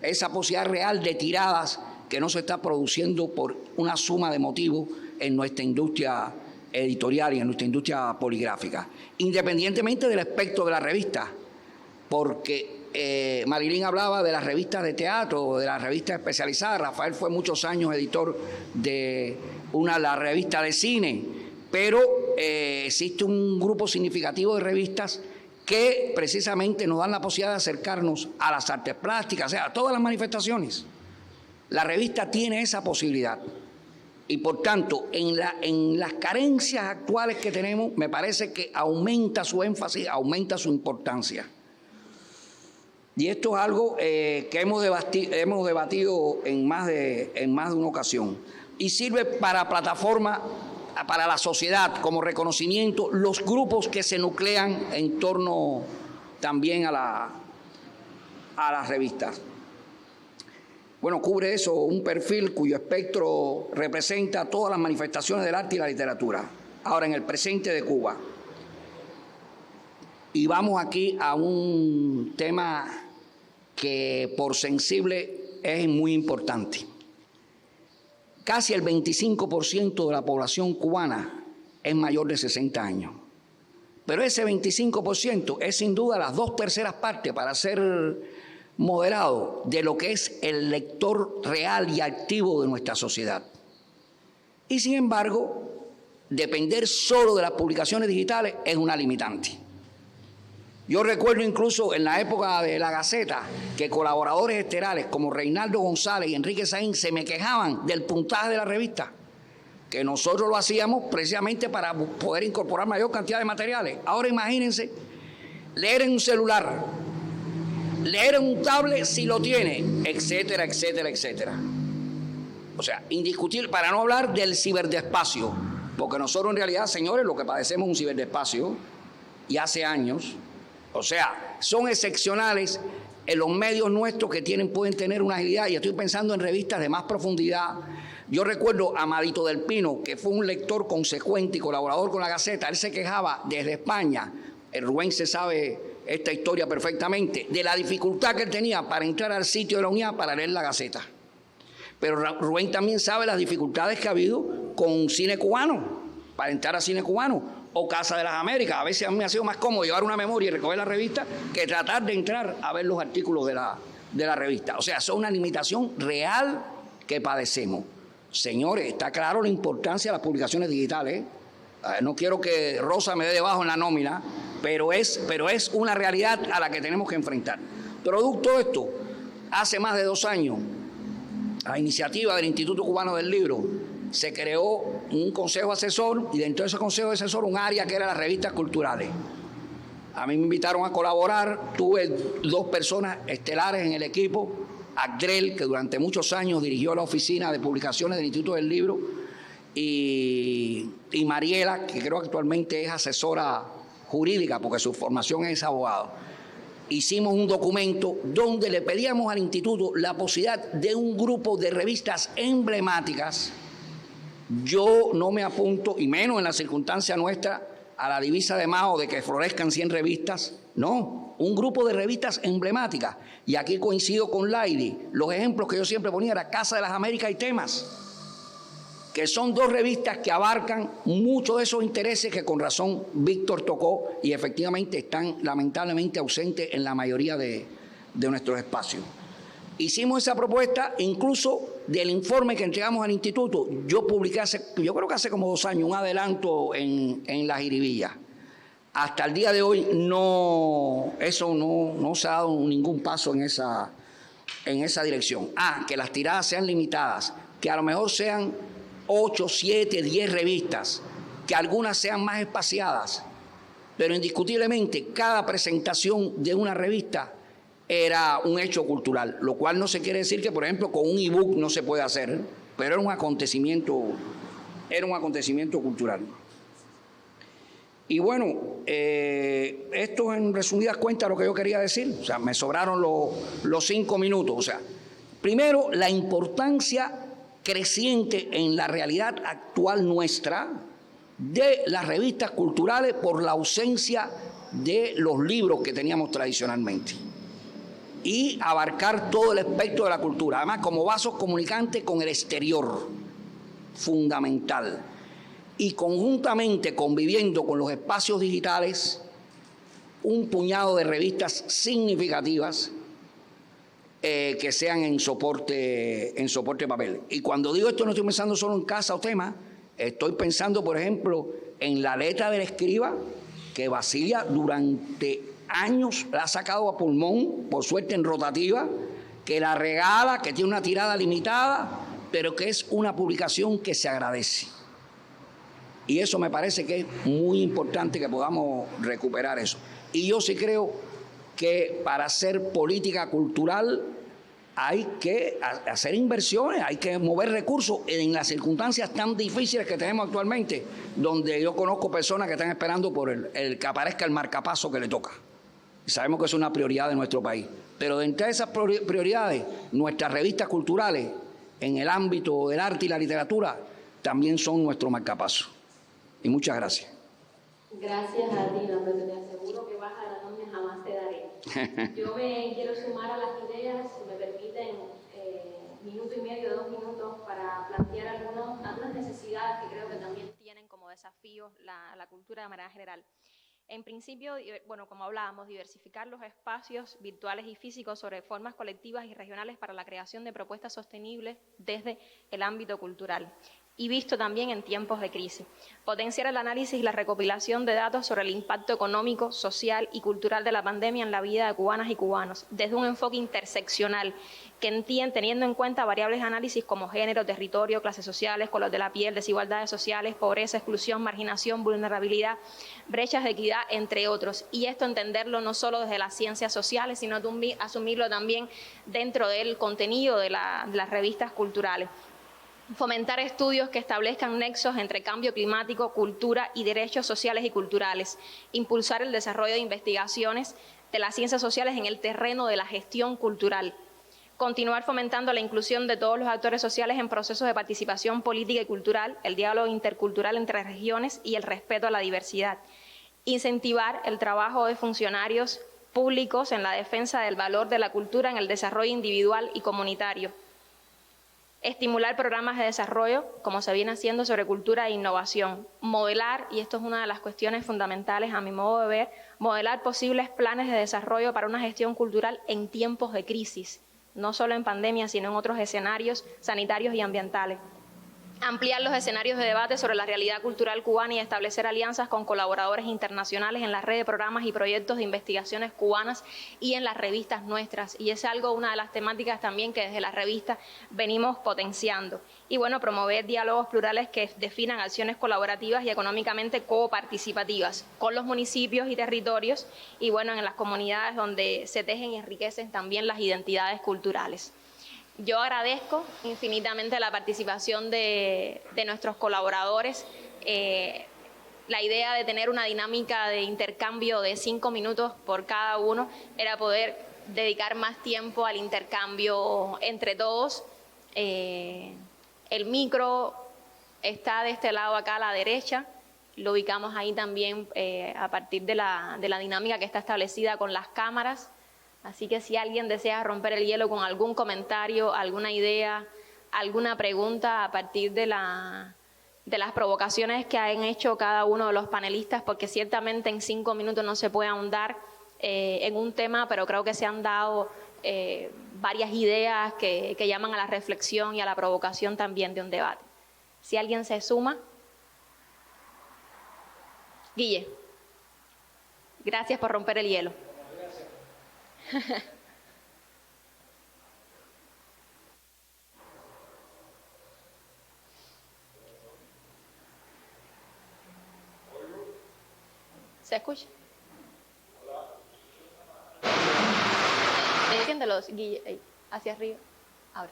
esa posibilidad real de tiradas que no se está produciendo por una suma de motivos en nuestra industria editorial y en nuestra industria poligráfica, independientemente del espectro de la revista, porque Marilyn hablaba de las revistas de teatro, de las revistas especializadas. Rafael fue muchos años editor de la revista de cine, pero existe un grupo significativo de revistas que precisamente nos dan la posibilidad de acercarnos a las artes plásticas, o sea, a todas las manifestaciones. La revista tiene esa posibilidad. Y por tanto, en las carencias actuales que tenemos, me parece que aumenta su énfasis, aumenta su importancia. Y esto es algo que hemos debatido en más de una ocasión. Y sirve para plataforma, para la sociedad, como reconocimiento, los grupos que se nuclean en torno también a las revistas. Bueno, cubre eso un perfil cuyo espectro representa todas las manifestaciones del arte y la literatura. Ahora, en el presente de Cuba. Y vamos aquí a un tema que por sensible es muy importante. Casi el 25% de la población cubana es mayor de 60 años. Pero ese 25% es sin duda las 2/3 partes, para ser moderado, de lo que es el lector real y activo de nuestra sociedad. Y sin embargo, depender solo de las publicaciones digitales es una limitante. Yo recuerdo incluso en la época de La Gaceta que colaboradores estelares como Reinaldo González y Enrique Saín se me quejaban del puntaje de la revista, que nosotros lo hacíamos precisamente para poder incorporar mayor cantidad de materiales. Ahora imagínense leer en un celular, leer en un tablet si lo tiene, etcétera, etcétera, etcétera. O sea, indiscutible, para no hablar del ciberdespacio, porque nosotros en realidad, señores, lo que padecemos es un ciberdespacio, y hace años. O sea, son excepcionales en los medios nuestros que pueden tener una agilidad, y estoy pensando en revistas de más profundidad. Yo recuerdo a Amadito del Pino, que fue un lector consecuente y colaborador con La Gaceta. Él se quejaba desde España, el Rubén se sabe esta historia perfectamente, de la dificultad que él tenía para entrar al sitio de la Unidad para leer La Gaceta. Pero Rubén también sabe las dificultades que ha habido con cine cubano, para entrar a cine cubano, o Casa de las Américas. A veces a mí me ha sido más cómodo llevar una memoria y recoger la revista que tratar de entrar a ver los artículos de la revista. O sea, son una limitación real que padecemos. Señores, está claro la importancia de las publicaciones digitales. No quiero que Rosa me dé debajo en la nómina, pero es una realidad a la que tenemos que enfrentar. Producto de esto, hace más de 2 años, a iniciativa del Instituto Cubano del Libro, se creó un consejo asesor, y dentro de ese consejo asesor un área que era las revistas culturales. A mí me invitaron a colaborar, tuve 2 personas estelares en el equipo, Agdrel, que durante muchos años dirigió la oficina de publicaciones del Instituto del Libro, y Mariela, que creo que actualmente es asesora jurídica porque su formación es abogado. Hicimos un documento donde le pedíamos al instituto la posibilidad de un grupo de revistas emblemáticas. Yo no me apunto, y menos en la circunstancia nuestra, a la divisa de Mao de que florezcan 100 revistas. No, un grupo de revistas emblemáticas. Y aquí coincido con Laidi. Los ejemplos que yo siempre ponía era Casa de las Américas y Temas, que son 2 revistas que abarcan muchos de esos intereses que con razón Víctor tocó y efectivamente están lamentablemente ausentes en la mayoría de nuestros espacios. Hicimos esa propuesta, incluso del informe que entregamos al instituto. Yo publiqué yo creo que hace como 2 años, un adelanto en la jiribilla. Hasta el día de hoy no se ha dado ningún paso en esa dirección. Que las tiradas sean limitadas, que a lo mejor sean 8, 7, 10 revistas, que algunas sean más espaciadas, pero indiscutiblemente cada presentación de una revista era un hecho cultural, lo cual no se quiere decir que, por ejemplo, con un ebook no se puede hacer, pero era un acontecimiento cultural. Y bueno, esto en resumidas cuentas lo que yo quería decir. O sea, me sobraron los 5 minutos. O sea, primero, la importancia creciente en la realidad actual nuestra de las revistas culturales por la ausencia de los libros que teníamos tradicionalmente, y abarcar todo el espectro de la cultura, además como vasos comunicantes con el exterior, fundamental, y conjuntamente conviviendo con los espacios digitales, un puñado de revistas significativas que sean en soporte papel. Y cuando digo esto no estoy pensando solo en Casa o Tema, estoy pensando, por ejemplo, en La Letra del Escriba, que Basilia durante años la ha sacado a pulmón, por suerte en rotativa, que la regala, que tiene una tirada limitada, pero que es una publicación que se agradece. Y eso me parece que es muy importante que podamos recuperar eso. Y yo sí creo que para hacer política cultural hay que hacer inversiones, hay que mover recursos en las circunstancias tan difíciles que tenemos actualmente, donde yo conozco personas que están esperando por el que aparezca el marcapaso que le toca. Y sabemos que es una prioridad de nuestro país. Pero dentro de esas prioridades, nuestras revistas culturales, en el ámbito del arte y la literatura, también son nuestro marcapaso. Y muchas gracias. Gracias a ti, Lamberto. Te aseguro que vas a Yo me quiero sumar a las ideas, si me permiten, minuto y medio, 2 minutos, para plantear algunas necesidades que creo que también tienen como desafíos la cultura de manera general. En principio, bueno, como hablábamos, diversificar los espacios virtuales y físicos sobre formas colectivas y regionales para la creación de propuestas sostenibles desde el ámbito cultural y visto también en tiempos de crisis. Potenciar el análisis y la recopilación de datos sobre el impacto económico, social y cultural de la pandemia en la vida de cubanas y cubanos, desde un enfoque interseccional que teniendo en cuenta variables de análisis como género, territorio, clases sociales, color de la piel, desigualdades sociales, pobreza, exclusión, marginación, vulnerabilidad, brechas de equidad, entre otros. Y esto entenderlo no solo desde las ciencias sociales, sino asumirlo también dentro del contenido de las revistas culturales. Fomentar estudios que establezcan nexos entre cambio climático, cultura y derechos sociales y culturales. Impulsar el desarrollo de investigaciones de las ciencias sociales en el terreno de la gestión cultural. Continuar fomentando la inclusión de todos los actores sociales en procesos de participación política y cultural, el diálogo intercultural entre regiones y el respeto a la diversidad. Incentivar el trabajo de funcionarios públicos en la defensa del valor de la cultura en el desarrollo individual y comunitario. Estimular programas de desarrollo, como se viene haciendo, sobre cultura e innovación. Modelar, y esto es una de las cuestiones fundamentales a mi modo de ver, modelar posibles planes de desarrollo para una gestión cultural en tiempos de crisis, no solo en pandemia, sino en otros escenarios sanitarios y ambientales. Ampliar los escenarios de debate sobre la realidad cultural cubana y establecer alianzas con colaboradores internacionales en la red de programas y proyectos de investigaciones cubanas y en las revistas nuestras. Y es una de las temáticas también que desde la revista venimos potenciando. Y bueno, promover diálogos plurales que definan acciones colaborativas y económicamente coparticipativas con los municipios y territorios y bueno, en las comunidades donde se tejen y enriquecen también las identidades culturales. Yo agradezco infinitamente la participación de nuestros colaboradores. La idea de tener una dinámica de intercambio de 5 minutos por cada uno era poder dedicar más tiempo al intercambio entre todos. El micro está de este lado acá a la derecha. Lo ubicamos ahí también a partir de la dinámica que está establecida con las cámaras. Así que si alguien desea romper el hielo con algún comentario, alguna idea, alguna pregunta a partir de las provocaciones que han hecho cada uno de los panelistas, porque ciertamente en 5 minutos no se puede ahondar en un tema, pero creo que se han dado varias ideas que llaman a la reflexión y a la provocación también de un debate. Si alguien se suma. Guille, gracias por romper el hielo. ¿Se escucha? Enciéndelos, Guille, hacia arriba. Ahora.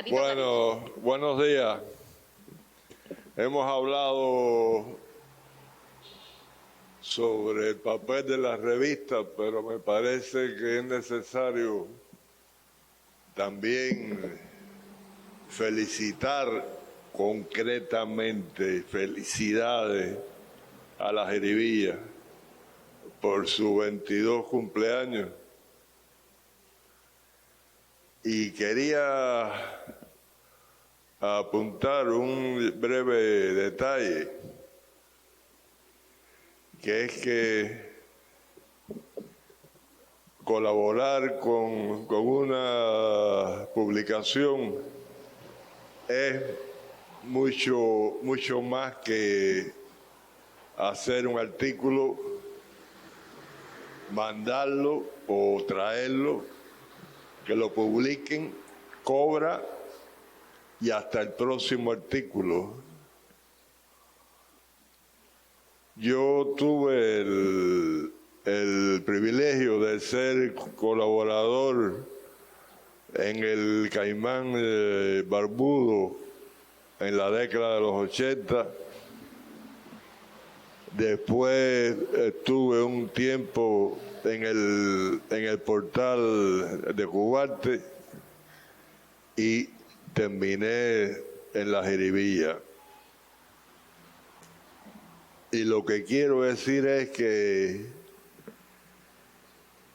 Bueno, buenos días. Hemos hablado sobre el papel de la revista, pero me parece que es necesario también felicitar concretamente, felicidades a la Jiribilla por su 22 cumpleaños. Y quería apuntar un breve detalle, que es que colaborar con una publicación es mucho más que hacer un artículo, mandarlo o traerlo, que lo publiquen, cobra y hasta el próximo artículo. Yo tuve el privilegio de ser colaborador en el Caimán Barbudo en la década de los 80. Después estuve un tiempo en el portal de Cubarte y terminé en la Jiribilla. Y lo que quiero decir es que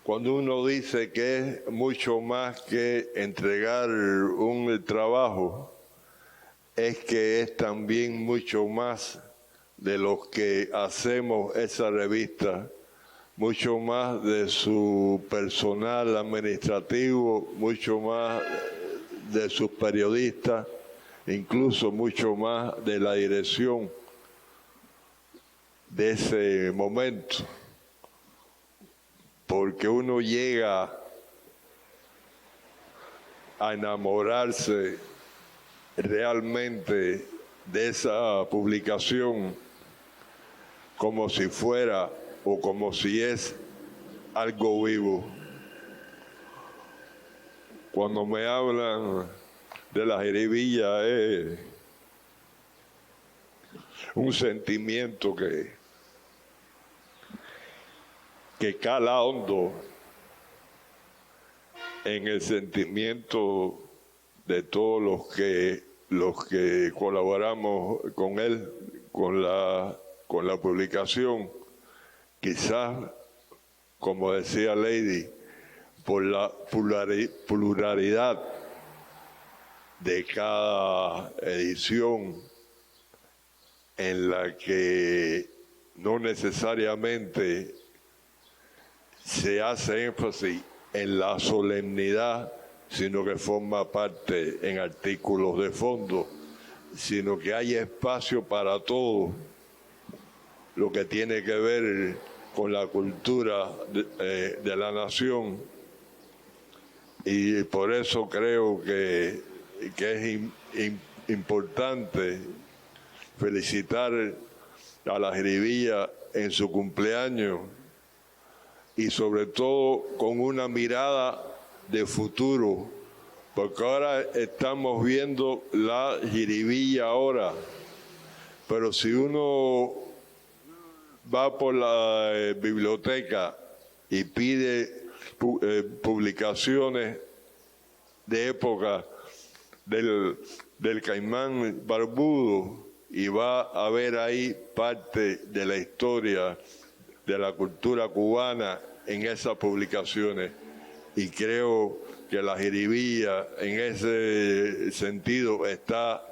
cuando uno dice que es mucho más que entregar un trabajo, es que es también mucho más de los que hacemos esa revista, mucho más de su personal administrativo, mucho más de sus periodistas, incluso mucho más de la dirección de ese momento, porque uno llega a enamorarse realmente de esa publicación como si fuera o como si es algo vivo. Cuando me hablan de la jiribilla es un sentimiento que cala hondo en el sentimiento de todos los que colaboramos con él, con la publicación, quizás, como decía Lady, por la pluralidad de cada edición, en la que no necesariamente se hace énfasis en la solemnidad, sino que forma parte en artículos de fondo, sino que hay espacio para todo lo que tiene que ver con la cultura de la nación. Y por eso creo que es importante felicitar a la jiribilla en su cumpleaños, y sobre todo con una mirada de futuro, porque ahora estamos viendo la jiribilla ahora, pero si uno va por la biblioteca y pide publicaciones de época del Caimán Barbudo, y va a ver ahí parte de la historia de la cultura cubana en esas publicaciones, y creo que la jiribilla en ese sentido está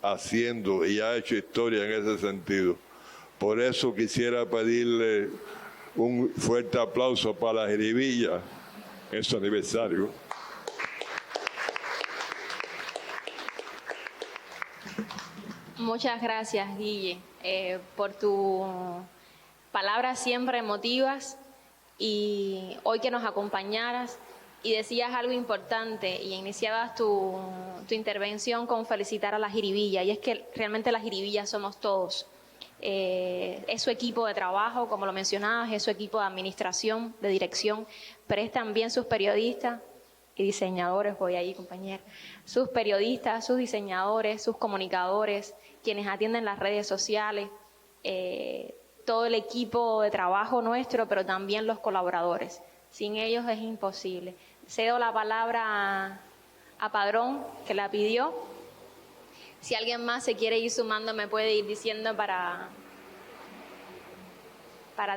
haciendo y ha hecho historia en ese sentido. Por eso quisiera pedirle un fuerte aplauso para la jiribilla en su aniversario. Muchas gracias, Guille, por tus palabras siempre emotivas, y hoy que nos acompañaras y decías algo importante y iniciabas tu intervención con felicitar a la jiribilla, y es que realmente la jiribilla somos todos. Es su equipo de trabajo, como lo mencionabas, es su equipo de administración, de dirección, pero es también sus periodistas y diseñadores, voy ahí, compañero, sus periodistas, sus diseñadores, sus comunicadores, quienes atienden las redes sociales, todo el equipo de trabajo nuestro, pero también los colaboradores. Sin ellos es imposible. Cedo la palabra a Padrón, que la pidió. Si alguien más se quiere ir sumando, me puede ir diciendo para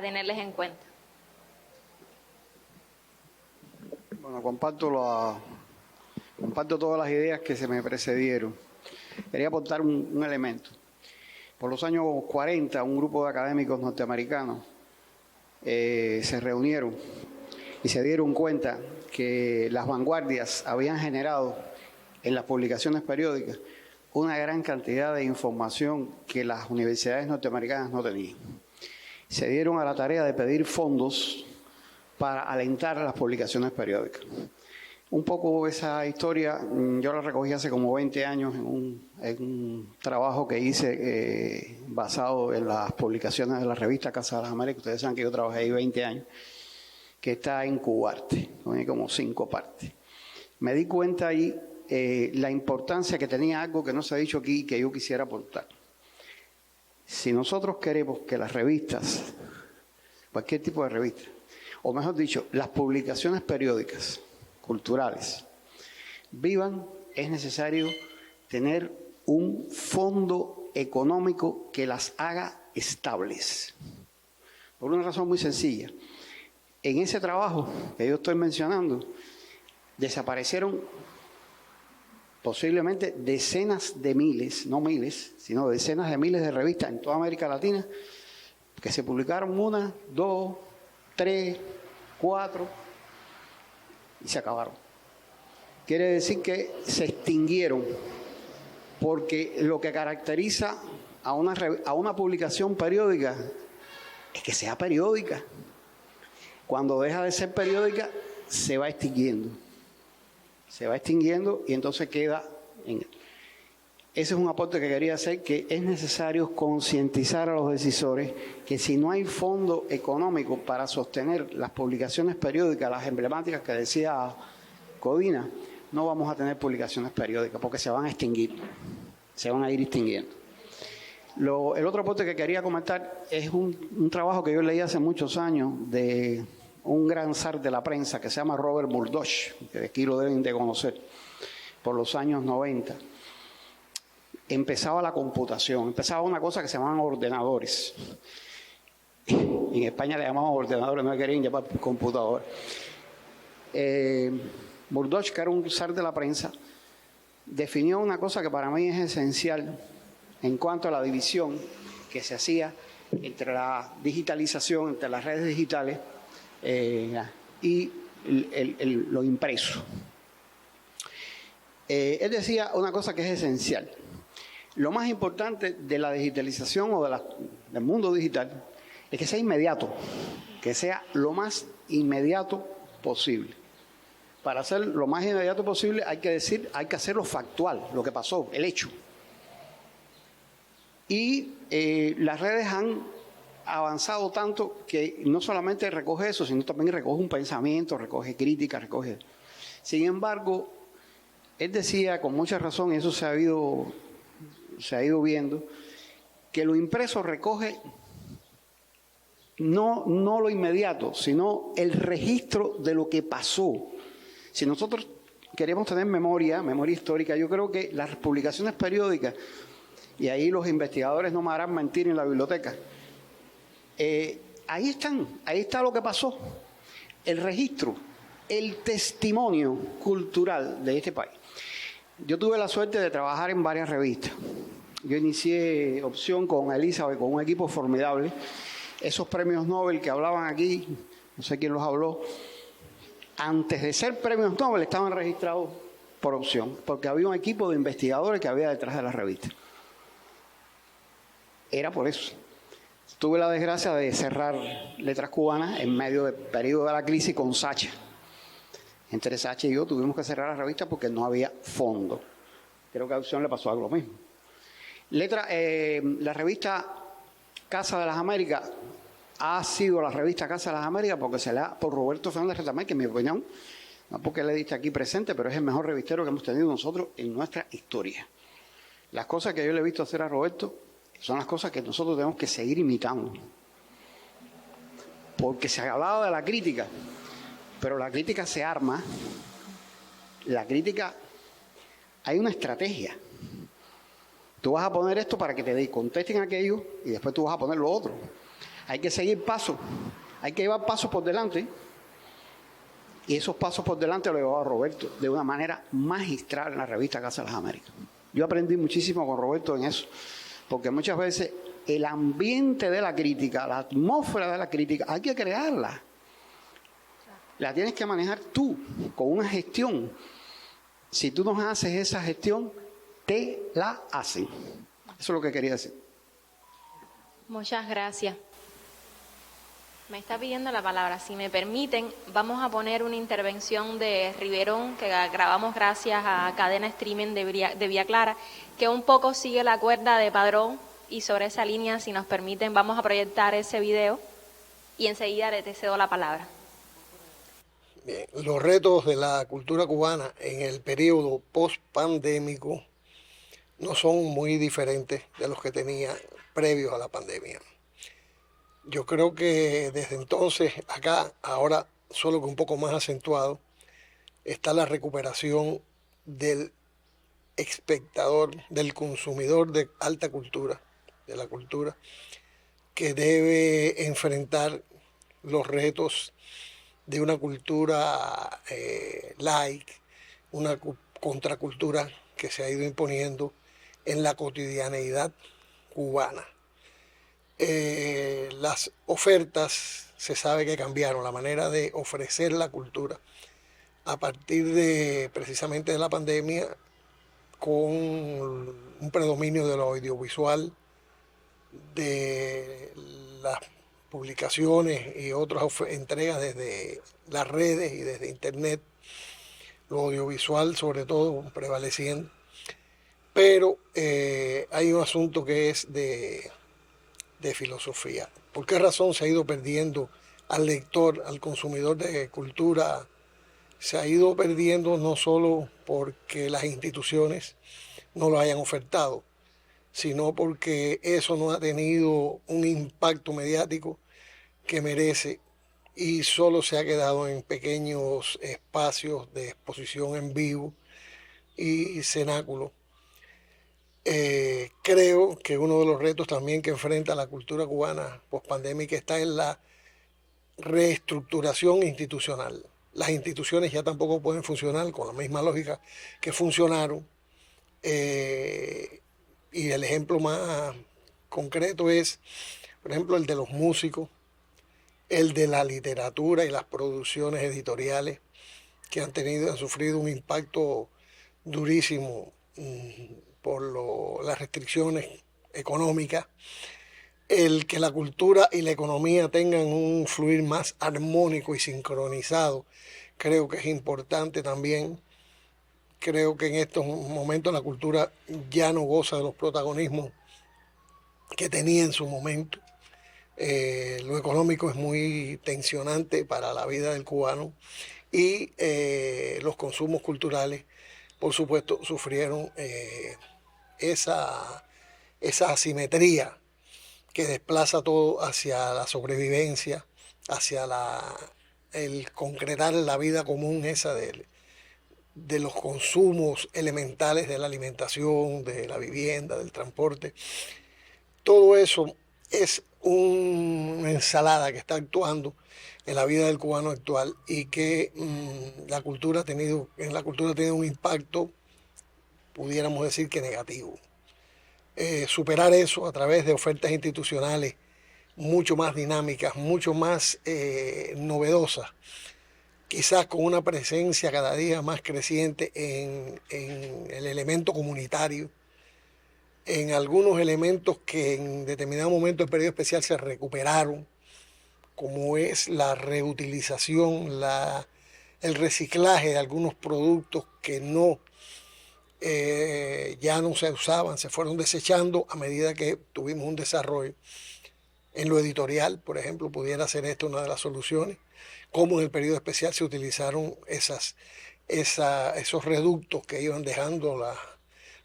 tenerles en cuenta. Bueno, comparto todas las ideas que se me precedieron. Quería aportar un elemento. Por los años 40, un grupo de académicos norteamericanos se reunieron y se dieron cuenta que las vanguardias habían generado en las publicaciones periódicas una gran cantidad de información que las universidades norteamericanas no tenían. Se dieron a la tarea de pedir fondos para alentar las publicaciones periódicas. Un poco esa historia yo la recogí hace como 20 años en un trabajo que hice basado en las publicaciones de la revista Casa de las Américas. Ustedes saben que yo trabajé ahí 20 años, que está en Cubarte, tiene como 5 partes. Me di cuenta ahí la importancia que tenía algo que no se ha dicho aquí y que yo quisiera aportar. Si nosotros queremos que las revistas, cualquier tipo de revista, o mejor dicho, las publicaciones periódicas, culturales, vivan, es necesario tener un fondo económico que las haga estables. Por una razón muy sencilla. En ese trabajo que yo estoy mencionando, desaparecieron posiblemente decenas de miles, no miles, sino decenas de miles de revistas en toda América Latina, que se publicaron 1, 2, 3, 4 y se acabaron. Quiere decir que se extinguieron, porque lo que caracteriza a una publicación periódica es que sea periódica. Cuando deja de ser periódica, se va extinguiendo. Se va extinguiendo y entonces queda en... Ese es un aporte que quería hacer, que es necesario concientizar a los decisores que si no hay fondo económico para sostener las publicaciones periódicas, las emblemáticas que decía Codina, no vamos a tener publicaciones periódicas porque se van a extinguir, se van a ir extinguiendo. El otro aporte que quería comentar es un trabajo que yo leí hace muchos años de un gran zar de la prensa que se llama Robert Murdoch, que aquí lo deben de conocer, por los años 90. Empezaba la computación, empezaba una cosa que se llamaban ordenadores. En España le llamaban ordenadores, no querían llamar computador. Murdoch, que era un zar de la prensa, definió una cosa que para mí es esencial en cuanto a la división que se hacía entre la digitalización, entre las redes digitales y lo impreso. Él decía una cosa que es esencial. Lo más importante de la digitalización o del mundo digital es que sea inmediato, que sea lo más inmediato posible. Para hacer lo más inmediato posible hay que hacer lo factual, lo que pasó, el hecho. Y las redes han avanzado tanto que no solamente recoge eso, sino también recoge un pensamiento, recoge crítica, recoge... Sin embargo, él decía con mucha razón, y eso se ha ido viendo, que lo impreso recoge no lo inmediato, sino el registro de lo que pasó. Si nosotros queremos tener memoria histórica, yo creo que las publicaciones periódicas, y ahí los investigadores no me harán mentir en la biblioteca, ahí está lo que pasó, el registro, el testimonio cultural de este país. Yo tuve la suerte de trabajar en varias revistas. Yo inicié Opción con Elizabeth, con un equipo formidable. Esos premios Nobel que hablaban aquí, no sé quién los habló, antes de ser premios Nobel estaban registrados por Opción, porque había un equipo de investigadores que había detrás de la revista. Era por eso. Tuve la desgracia de cerrar Letras Cubanas en medio del periodo de la crisis con Sacha. Entre Sacha y yo tuvimos que cerrar la revista porque no había fondo. Creo que a Opción le pasó algo mismo. La revista Casa de las Américas ha sido la revista Casa de las Américas porque se lea por Roberto Fernández Retamay, que en mi opinión, no porque le diste aquí presente, pero es el mejor revistero que hemos tenido nosotros en nuestra historia. Las cosas que yo le he visto hacer a Roberto son las cosas que nosotros tenemos que seguir imitando. Porque se ha hablado de la crítica, pero la crítica se arma, la crítica, hay una estrategia. Tú vas a poner esto para que te contesten aquello y después tú vas a poner lo otro. Hay que seguir pasos, hay que llevar pasos por delante. Y esos pasos por delante lo llevaba Roberto de una manera magistral en la revista Casa de las Américas. Yo aprendí muchísimo con Roberto en eso, porque muchas veces el ambiente de la crítica, la atmósfera de la crítica, hay que crearla. La tienes que manejar tú, con una gestión. Si tú no haces esa gestión, te la hacen. Eso es lo que quería decir. Muchas gracias. Me está pidiendo la palabra. Si me permiten, vamos a poner una intervención de Riverón que grabamos gracias a Cadena Streaming de Vía Clara, que un poco sigue la cuerda de Padrón, y sobre esa línea, si nos permiten, vamos a proyectar ese video y enseguida te cedo la palabra. Bien, los retos de la cultura cubana en el periodo post-pandémico no son muy diferentes de los que tenía previos a la pandemia. Yo creo que desde entonces acá, ahora solo que un poco más acentuado, está la recuperación del espectador, del consumidor de alta cultura, de la cultura, que debe enfrentar los retos de una cultura laica, una contracultura que se ha ido imponiendo en la cotidianeidad cubana. Las ofertas se sabe que cambiaron, la manera de ofrecer la cultura a partir de precisamente de la pandemia, con un predominio de lo audiovisual, de las publicaciones y otras entregas desde las redes y desde internet, lo audiovisual sobre todo prevaleciendo. Pero hay un asunto que es de filosofía. ¿Por qué razón se ha ido perdiendo al lector, al consumidor de cultura? Se ha ido perdiendo no solo porque las instituciones no lo hayan ofertado, sino porque eso no ha tenido un impacto mediático que merece y solo se ha quedado en pequeños espacios de exposición en vivo y cenáculo. Creo que uno de los retos también que enfrenta la cultura cubana pospandémica está en la reestructuración institucional. Las instituciones ya tampoco pueden funcionar con la misma lógica que funcionaron. Y el ejemplo más concreto es, por ejemplo, el de los músicos, el de la literatura y las producciones editoriales que han sufrido un impacto durísimo por las restricciones económicas. El que la cultura y la economía tengan un fluir más armónico y sincronizado, creo que es importante también. Creo que en estos momentos la cultura ya no goza de los protagonismos que tenía en su momento. Lo económico es muy tensionante para la vida del cubano y los consumos culturales, por supuesto, sufrieron esa asimetría que desplaza todo hacia la sobrevivencia, hacia el concretar la vida común esa de los consumos elementales de la alimentación, de la vivienda, del transporte. Todo eso es una ensalada que está actuando en la vida del cubano actual y que en la cultura ha tenido un impacto, pudiéramos decir que negativo. Superar eso a través de ofertas institucionales mucho más dinámicas, mucho más novedosas, quizás con una presencia cada día más creciente en el elemento comunitario, en algunos elementos que en determinado momento del periodo especial se recuperaron, como es la reutilización, el reciclaje de algunos productos que ya no se usaban, se fueron desechando a medida que tuvimos un desarrollo. En lo editorial, por ejemplo, pudiera ser esta una de las soluciones, cómo en el periodo especial se utilizaron esos reductos que iban dejando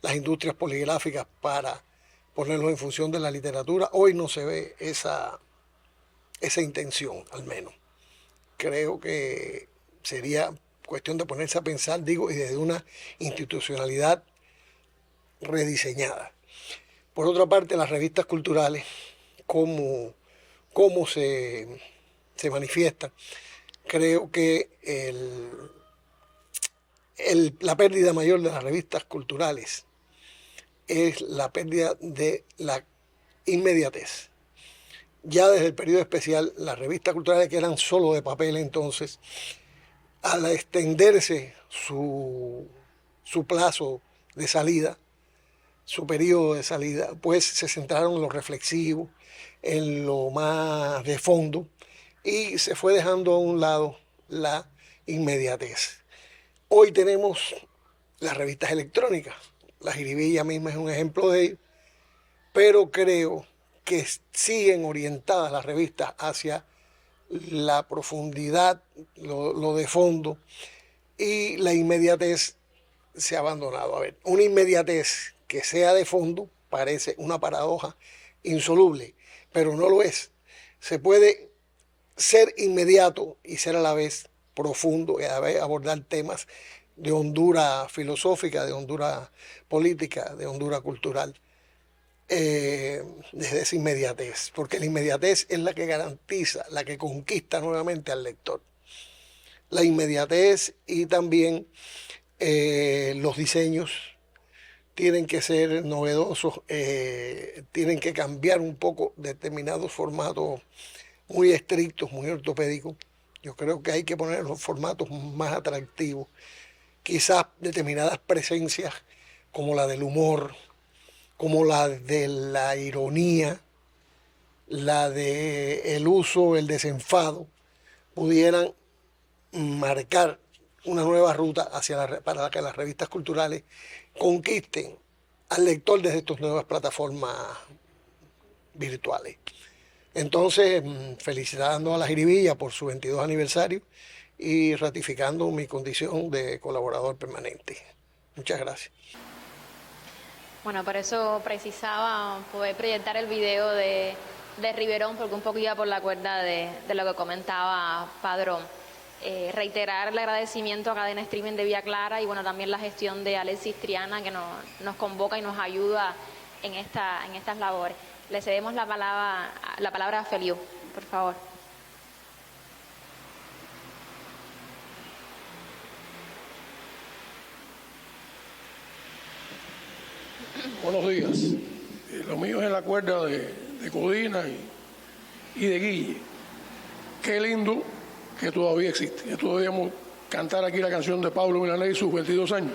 las industrias poligráficas para ponerlos en función de la literatura. Hoy no se ve esa intención, al menos. Creo que sería cuestión de ponerse a pensar, digo, y desde una institucionalidad rediseñada. Por otra parte, las revistas culturales, cómo se manifiestan, creo que la pérdida mayor de las revistas culturales es la pérdida de la inmediatez. Ya desde el periodo especial, las revistas culturales que eran solo de papel entonces, al extenderse su plazo de salida, su periodo de salida, pues se centraron en lo reflexivo, en lo más de fondo, y se fue dejando a un lado la inmediatez. Hoy tenemos las revistas electrónicas, la Jiribilla misma es un ejemplo de ello, pero creo que siguen orientadas las revistas hacia la profundidad, lo de fondo, y la inmediatez se ha abandonado. A ver, una inmediatez que sea de fondo parece una paradoja insoluble, pero no lo es. Se puede ser inmediato y ser a la vez profundo y a la vez abordar temas de hondura filosófica, de hondura política, de hondura cultural, desde esa inmediatez, porque la inmediatez es la que garantiza, la que conquista nuevamente al lector. La inmediatez y también los diseños tienen que ser novedosos, tienen que cambiar un poco determinados formatos muy estrictos, muy ortopédicos. Yo creo que hay que poner los formatos más atractivos. Quizás determinadas presencias como la del humor, como la de la ironía, la de el uso, el desenfado, pudieran marcar una nueva ruta para que las revistas culturales conquisten al lector desde estas nuevas plataformas virtuales. Entonces, felicitando a la Jiribilla por su 22 aniversario y ratificando mi condición de colaborador permanente. Muchas gracias. Bueno, por eso precisaba poder proyectar el video de Riverón, porque un poco iba por la cuerda de lo que comentaba Padrón. Reiterar el agradecimiento a Cadena Streaming de Vía Clara y bueno, también la gestión de Alexis Triana, que nos convoca y nos ayuda en estas labores. Le cedemos la palabra a Feliu, por favor. Buenos días. Lo mío es en la cuerda de Codina y de Guille. Qué lindo que todavía existe. Que todavía cantar aquí la canción de Pablo Milanés y sus 22 años.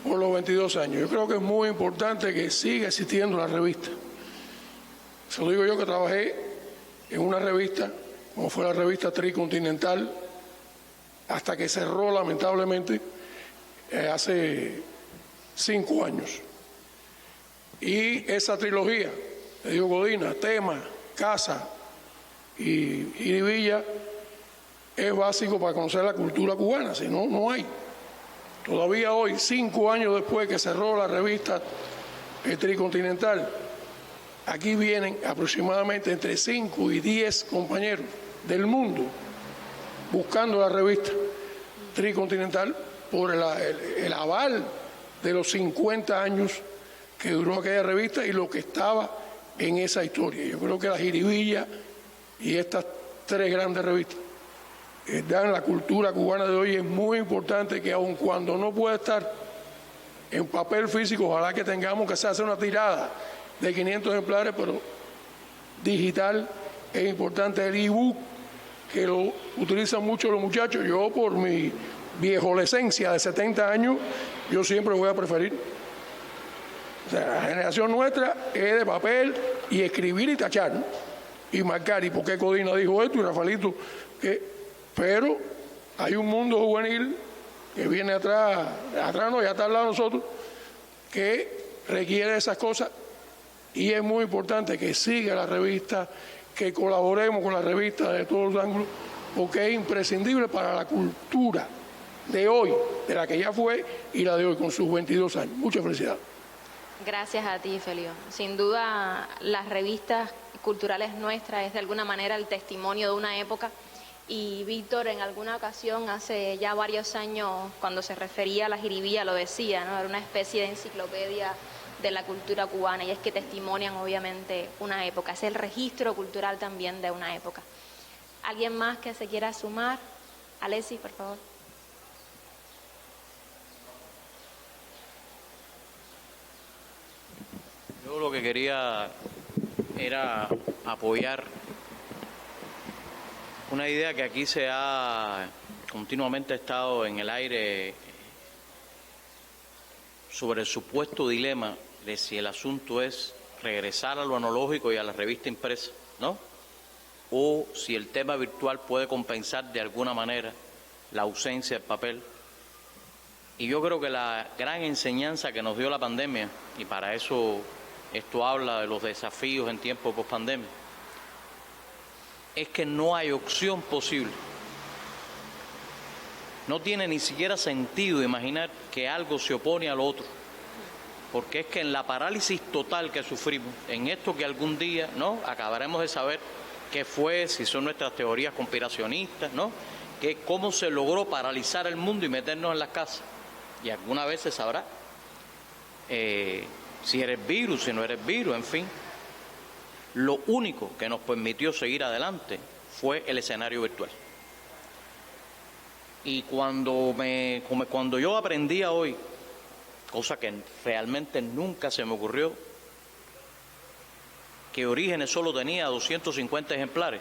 Por los 22 años. Yo creo que es muy importante que siga existiendo la revista. Se lo digo yo que trabajé en una revista, como fue la revista Tricontinental, hasta que cerró lamentablemente hace 5 años. Y esa trilogía, le digo Codina, Tema, Casa y Jiribilla, es básico para conocer la cultura cubana, si no, no hay. Todavía hoy, 5 años después que cerró la revista Tricontinental, aquí vienen aproximadamente entre 5 y 10 compañeros del mundo buscando la revista Tricontinental por el aval de los 50 años que duró aquella revista y lo que estaba en esa historia. Yo creo que la Jiribilla y estas 3 grandes revistas dan la cultura cubana de hoy. Es muy importante que aun cuando no pueda estar en papel físico, ojalá que tengamos que hacer una tirada de 500 ejemplares, pero digital. Es importante el ebook, que lo utilizan mucho los muchachos. Yo, por mi viejolescencia de 70 años, yo siempre voy a preferir. O sea, la generación nuestra es de papel y escribir y tachar, ¿no? Y marcar. ¿Y por qué Codina dijo esto? Y Rafaelito, pero hay un mundo juvenil que viene atrás no, ya está al lado de nosotros, que requiere esas cosas. Y es muy importante que siga la revista, que colaboremos con la revista de todos los ángulos, porque es imprescindible para la cultura de hoy, de la que ya fue y la de hoy, con sus 22 años. Muchas felicidades. Gracias a ti, Feliu. Sin duda, las revistas culturales nuestras es de alguna manera el testimonio de una época. Y Víctor en alguna ocasión, hace ya varios años, cuando se refería a la Jiribilla, lo decía, ¿no? Era una especie de enciclopedia de la cultura cubana, y es que testimonian obviamente una época, es el registro cultural también de una época. ¿Alguien más que se quiera sumar? Alexis, por favor. Yo lo que quería era apoyar una idea que aquí se ha continuamente estado en el aire sobre el supuesto dilema de si el asunto es regresar a lo analógico y a la revista impresa, ¿no? O si el tema virtual puede compensar de alguna manera la ausencia del papel. Y yo creo que la gran enseñanza que nos dio la pandemia, y para eso esto habla de los desafíos en tiempos post-pandemia, es que no hay opción posible. No tiene ni siquiera sentido imaginar que algo se opone al otro, porque es que en la parálisis total que sufrimos, en esto que algún día, ¿no?, acabaremos de saber qué fue, si son nuestras teorías conspiracionistas, ¿no?, que es cómo se logró paralizar el mundo y meternos en las casas. Y alguna vez se sabrá si eres virus, si no eres virus, en fin. Lo único que nos permitió seguir adelante fue el escenario virtual. Y cuando yo aprendía hoy, cosa que realmente nunca se me ocurrió, que Orígenes solo tenía 250 ejemplares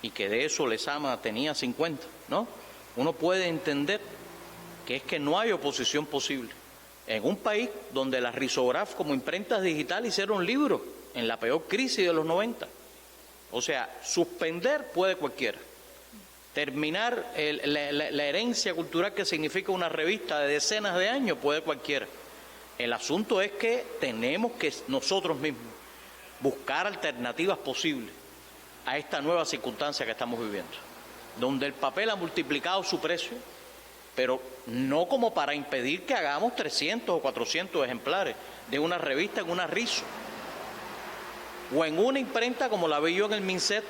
y que de eso Lezama tenía 50, ¿no? Uno puede entender que es que no hay oposición posible. En un país donde las risógrafas como imprentas digitales hicieron libros en la peor crisis de los 90. O sea, suspender puede cualquiera. Terminar la herencia cultural que significa una revista de decenas de años puede cualquiera. El asunto es que tenemos que nosotros mismos buscar alternativas posibles a esta nueva circunstancia que estamos viviendo, donde el papel ha multiplicado su precio, pero no como para impedir que hagamos 300 o 400 ejemplares de una revista en una rizo, o en una imprenta como la vi yo en el MINSET,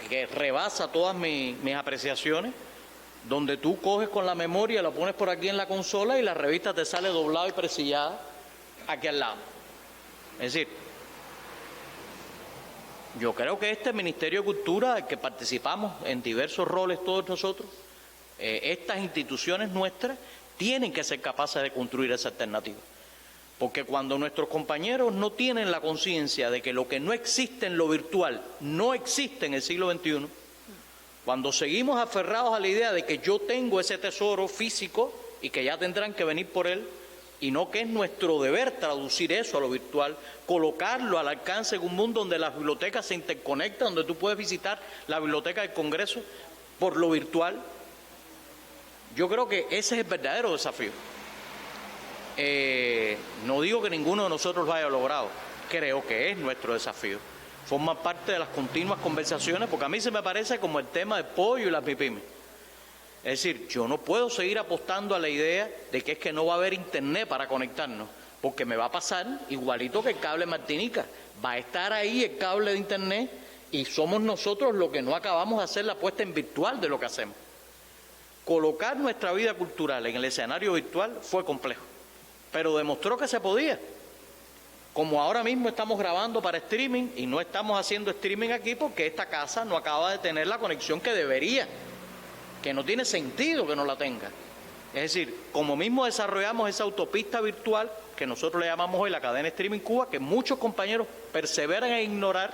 que rebasa todas mis apreciaciones, donde tú coges con la memoria, la pones por aquí en la consola y la revista te sale doblada y presillada aquí al lado. Es decir, yo creo que este Ministerio de Cultura, del que participamos en diversos roles todos nosotros, estas instituciones nuestras, tienen que ser capaces de construir esa alternativa. Porque cuando nuestros compañeros no tienen la conciencia de que lo que no existe en lo virtual no existe en el siglo XXI, cuando seguimos aferrados a la idea de que yo tengo ese tesoro físico y que ya tendrán que venir por él, y no que es nuestro deber traducir eso a lo virtual, colocarlo al alcance en un mundo donde las bibliotecas se interconectan, donde tú puedes visitar la biblioteca del Congreso por lo virtual. Yo creo que ese es el verdadero desafío. No digo que ninguno de nosotros lo haya logrado, creo que es nuestro desafío. Forma parte de las continuas conversaciones, porque a mí se me parece como el tema del pollo y las MIPYMES. Es decir, yo no puedo seguir apostando a la idea de que es que no va a haber internet para conectarnos, porque me va a pasar igualito que el cable Martinica. Va a estar ahí el cable de internet y somos nosotros los que no acabamos de hacer la puesta en virtual de lo que hacemos. Colocar nuestra vida cultural en el escenario virtual fue complejo, pero demostró que se podía. Como ahora mismo estamos grabando para streaming y no estamos haciendo streaming aquí porque esta casa no acaba de tener la conexión que debería, que no tiene sentido que no la tenga. Es decir, como mismo desarrollamos esa autopista virtual que nosotros le llamamos hoy la cadena Streaming Cuba, que muchos compañeros perseveran en ignorar,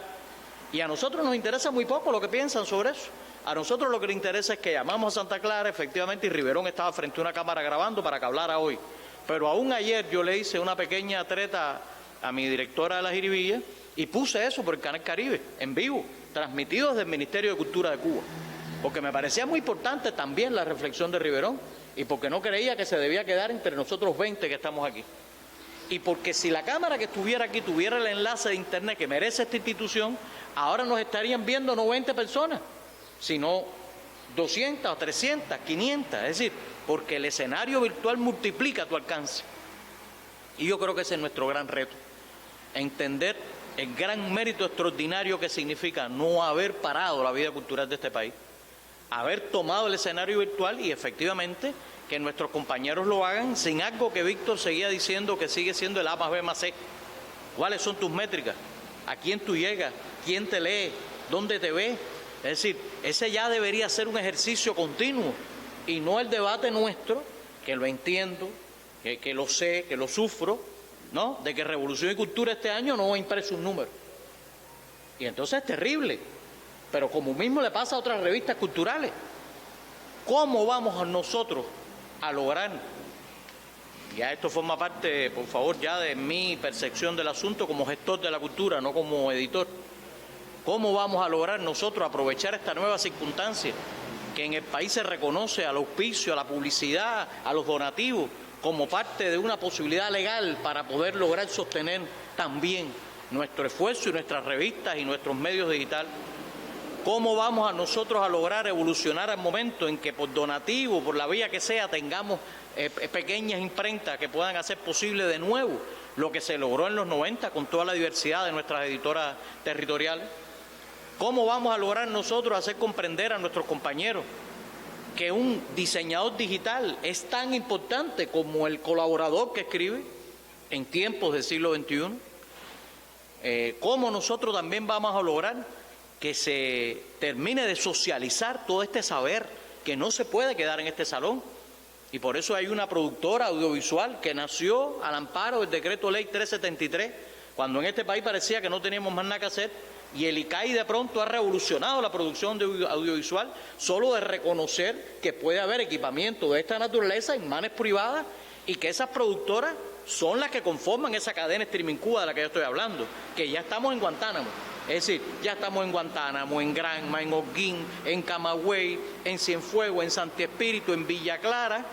y a nosotros nos interesa muy poco lo que piensan sobre eso. A nosotros lo que nos interesa es que llamamos a Santa Clara, efectivamente, y Riverón estaba frente a una cámara grabando para que hablara hoy. Pero aún ayer yo le hice una pequeña treta a mi directora de la Jiribilla y puse eso por el Canal Caribe, en vivo, transmitido desde el Ministerio de Cultura de Cuba. Porque me parecía muy importante también la reflexión de Riverón y porque no creía que se debía quedar entre nosotros 20 que estamos aquí. Y porque si la cámara que estuviera aquí tuviera el enlace de internet que merece esta institución, ahora nos estarían viendo no 20 personas, sino 200, 300, 500. Es decir, porque el escenario virtual multiplica tu alcance. Y yo creo que ese es nuestro gran reto, entender el gran mérito extraordinario que significa no haber parado la vida cultural de este país, haber tomado el escenario virtual y efectivamente que nuestros compañeros lo hagan sin algo que Víctor seguía diciendo que sigue siendo el A más B más C. ¿Cuáles son tus métricas? ¿A quién tú llegas? ¿Quién te lee? ¿Dónde te ve? Es decir, ese ya debería ser un ejercicio continuo y no el debate nuestro, que lo entiendo, que lo sé, que lo sufro, ¿no? De que Revolución y Cultura este año no ha impreso un número. Y entonces es terrible. Pero como mismo le pasa a otras revistas culturales, ¿cómo vamos nosotros a lograr? Ya esto forma parte, por favor, ya de mi percepción del asunto como gestor de la cultura, no como editor. ¿Cómo vamos a lograr nosotros aprovechar esta nueva circunstancia que en el país se reconoce al auspicio, a la publicidad, a los donativos, como parte de una posibilidad legal para poder lograr sostener también nuestro esfuerzo y nuestras revistas y nuestros medios digitales? ¿Cómo vamos a nosotros a lograr evolucionar al momento en que por donativo, por la vía que sea, tengamos pequeñas imprentas que puedan hacer posible de nuevo lo que se logró en los 90 con toda la diversidad de nuestras editoras territoriales? ¿Cómo vamos a lograr nosotros hacer comprender a nuestros compañeros que un diseñador digital es tan importante como el colaborador que escribe en tiempos del siglo XXI. ¿Cómo nosotros también vamos a lograr que se termine de socializar todo este saber que no se puede quedar en este salón? Y por eso hay una productora audiovisual que nació al amparo del Decreto Ley 373, cuando en este país parecía que no teníamos más nada que hacer, y el ICAI de pronto ha revolucionado la producción de audiovisual solo de reconocer que puede haber equipamiento de esta naturaleza en manos privadas y que esas productoras son las que conforman esa cadena streaming Cuba de la que yo estoy hablando, que ya estamos en Guantánamo. Es decir, ya estamos en Guantánamo, en Granma, en Holguín, en Camagüey, en Cienfuegos, en Santi Espíritu, en Villa Clara.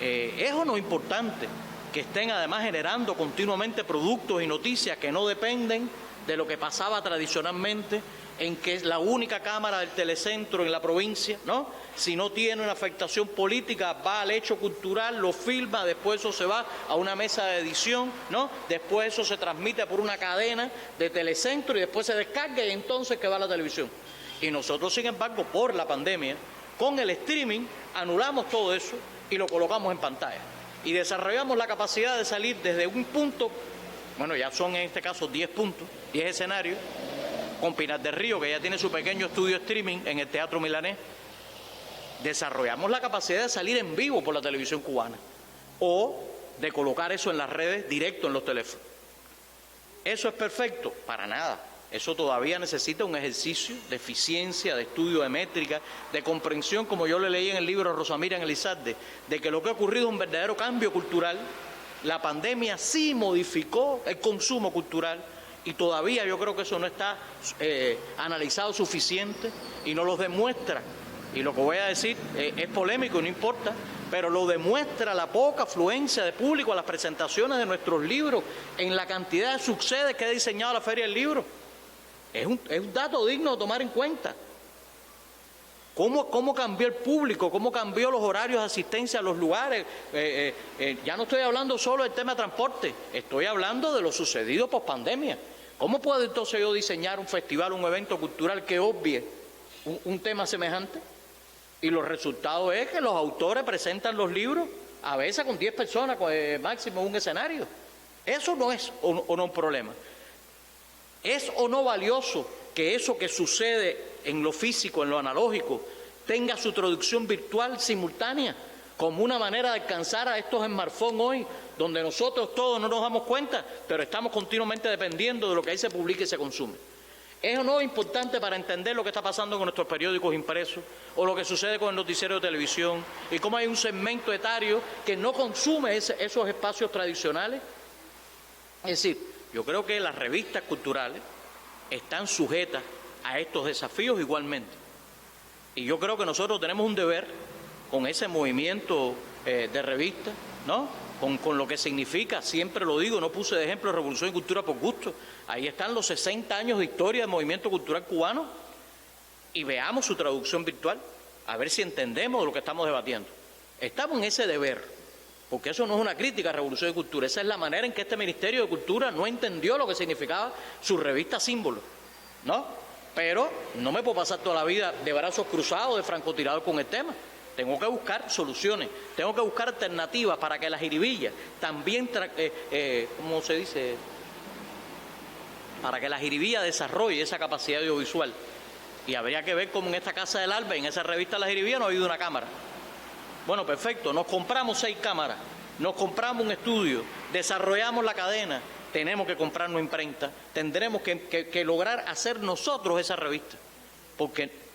Eso no es importante, que estén además generando continuamente productos y noticias que no dependen de lo que pasaba tradicionalmente, en que la única cámara del telecentro en la provincia, ¿no?, si no tiene una afectación política, va al hecho cultural, lo filma, después eso se va a una mesa de edición, ¿no?, después eso se transmite por una cadena de telecentro y después se descarga y entonces que va a la televisión. Y nosotros, sin embargo, por la pandemia, con el streaming, anulamos todo eso y lo colocamos en pantalla. Y desarrollamos la capacidad de salir desde un punto, bueno, ya son en este caso 10 puntos, 10 escenarios, con Pinar del Río, que ya tiene su pequeño estudio streaming en el Teatro Milanés. Desarrollamos la capacidad de salir en vivo por la televisión cubana o de colocar eso en las redes directo en los teléfonos. ¿Eso es perfecto? Para nada. Eso todavía necesita un ejercicio de eficiencia, de estudio de métrica, de comprensión, como yo le leí en el libro a Rosa Miriam Elizalde, de que lo que ha ocurrido es un verdadero cambio cultural. La pandemia sí modificó el consumo cultural y todavía yo creo que eso no está analizado suficiente y no lo demuestra. Y lo que voy a decir es polémico, no importa, pero lo demuestra la poca afluencia de público a las presentaciones de nuestros libros en la cantidad de subsedes que ha diseñado la Feria del Libro. Es un dato digno de tomar en cuenta. ¿Cómo cambió el público? ¿Cómo cambió los horarios de asistencia a los lugares? Ya no estoy hablando solo del tema de transporte, estoy hablando de lo sucedido post pandemia. ¿Cómo puedo entonces yo diseñar un festival, un evento cultural que obvie un tema semejante? Y los resultados es que los autores presentan los libros a veces con 10 personas máximo en un escenario. Eso no es o no un problema. ¿Es o no valioso que eso que sucede en lo físico, en lo analógico, tenga su traducción virtual simultánea como una manera de alcanzar a estos smartphones hoy, donde nosotros todos no nos damos cuenta, pero estamos continuamente dependiendo de lo que ahí se publica y se consume? ¿Eso no es importante para entender lo que está pasando con nuestros periódicos impresos o lo que sucede con el noticiero de televisión y cómo hay un segmento etario que no consume esos espacios tradicionales? Es decir, yo creo que las revistas culturales están sujetas a estos desafíos igualmente. Y yo creo que nosotros tenemos un deber con ese movimiento de revistas, ¿no?, con lo que significa, siempre lo digo, no puse de ejemplo Revolución y Cultura por gusto. Ahí están los 60 años de historia del movimiento cultural cubano y veamos su traducción virtual, a ver si entendemos lo que estamos debatiendo. Estamos en ese deber, porque eso no es una crítica a Revolución y Cultura, esa es la manera en que este Ministerio de Cultura no entendió lo que significaba su revista símbolo, ¿no? Pero no me puedo pasar toda la vida de brazos cruzados, de francotirador con el tema. Tengo que buscar soluciones, tengo que buscar alternativas para que la jiribilla también, ¿cómo se dice? Para que la jiribilla desarrolle esa capacidad audiovisual. Y habría que ver cómo en esta Casa del Alba, en esa revista La Jiribilla, no ha habido una cámara. Bueno, perfecto, nos compramos 6 cámaras, nos compramos un estudio, desarrollamos la cadena, tenemos que comprar una imprenta, tendremos que lograr hacer nosotros esa revista, porque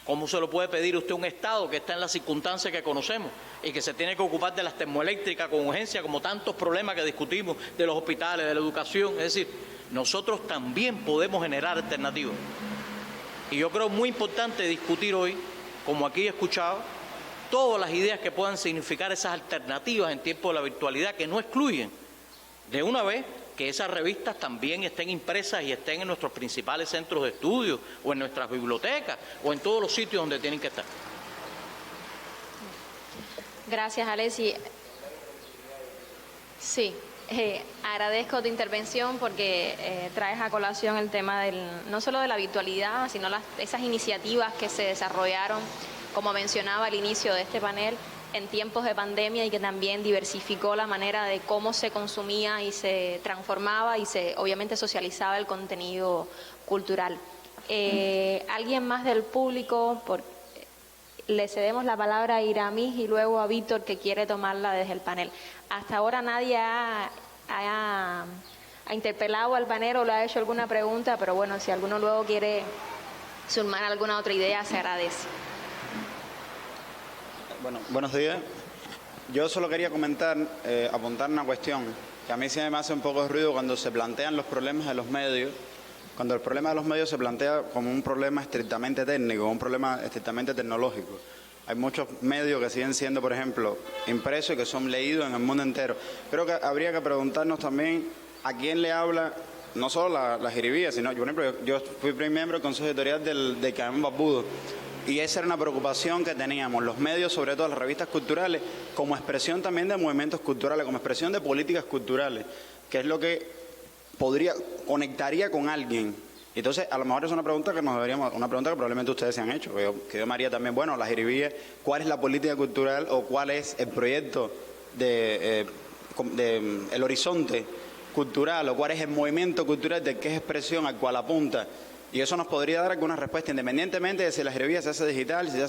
¿cómo se lo puede pedir usted a un Estado que está en las circunstancias que conocemos y que se tiene que ocupar de las termoeléctricas con urgencia, como tantos problemas que discutimos de los hospitales, de la educación? Es decir, nosotros también podemos generar alternativas. Y yo creo muy importante discutir hoy, como aquí he escuchado, todas las ideas que puedan significar esas alternativas en tiempo de la virtualidad, que no excluyen de una vez que esas revistas también estén impresas y estén en nuestros principales centros de estudio o en nuestras bibliotecas o en todos los sitios donde tienen que estar. Gracias, Alessi. Sí, agradezco tu intervención porque traes a colación el tema no solo de la virtualidad, sino esas iniciativas que se desarrollaron como mencionaba al inicio de este panel, en tiempos de pandemia y que también diversificó la manera de cómo se consumía y se transformaba y se obviamente socializaba el contenido cultural. ¿Alguien más del público? Le cedemos la palabra a Iramis y luego a Víctor, que quiere tomarla desde el panel. Hasta ahora nadie ha interpelado al panel o le ha hecho alguna pregunta, pero bueno, si alguno luego quiere sumar alguna otra idea, se agradece. Bueno, buenos días. Yo solo quería comentar, apuntar una cuestión que a mí sí me hace un poco de ruido cuando se plantean los problemas de los medios. Cuando el problema de los medios se plantea como un problema estrictamente técnico, un problema estrictamente tecnológico. Hay muchos medios que siguen siendo, por ejemplo, impresos y que son leídos en el mundo entero. Creo que habría que preguntarnos también a quién le habla, no solo la jiribía, sino, por ejemplo, yo fui primer miembro del Consejo Editorial del Caimán Barbudo, y esa era una preocupación que teníamos, los medios, sobre todo las revistas culturales, como expresión también de movimientos culturales, como expresión de políticas culturales, que es lo que conectaría con alguien. Entonces, a lo mejor es una pregunta que probablemente ustedes se han hecho, que yo me haría también, bueno, la jiribía, ¿cuál es la política cultural o cuál es el proyecto el horizonte cultural o cuál es el movimiento cultural de qué es expresión al cual apunta? Y eso nos podría dar alguna respuesta, independientemente de si la jiribilla se hace digital, si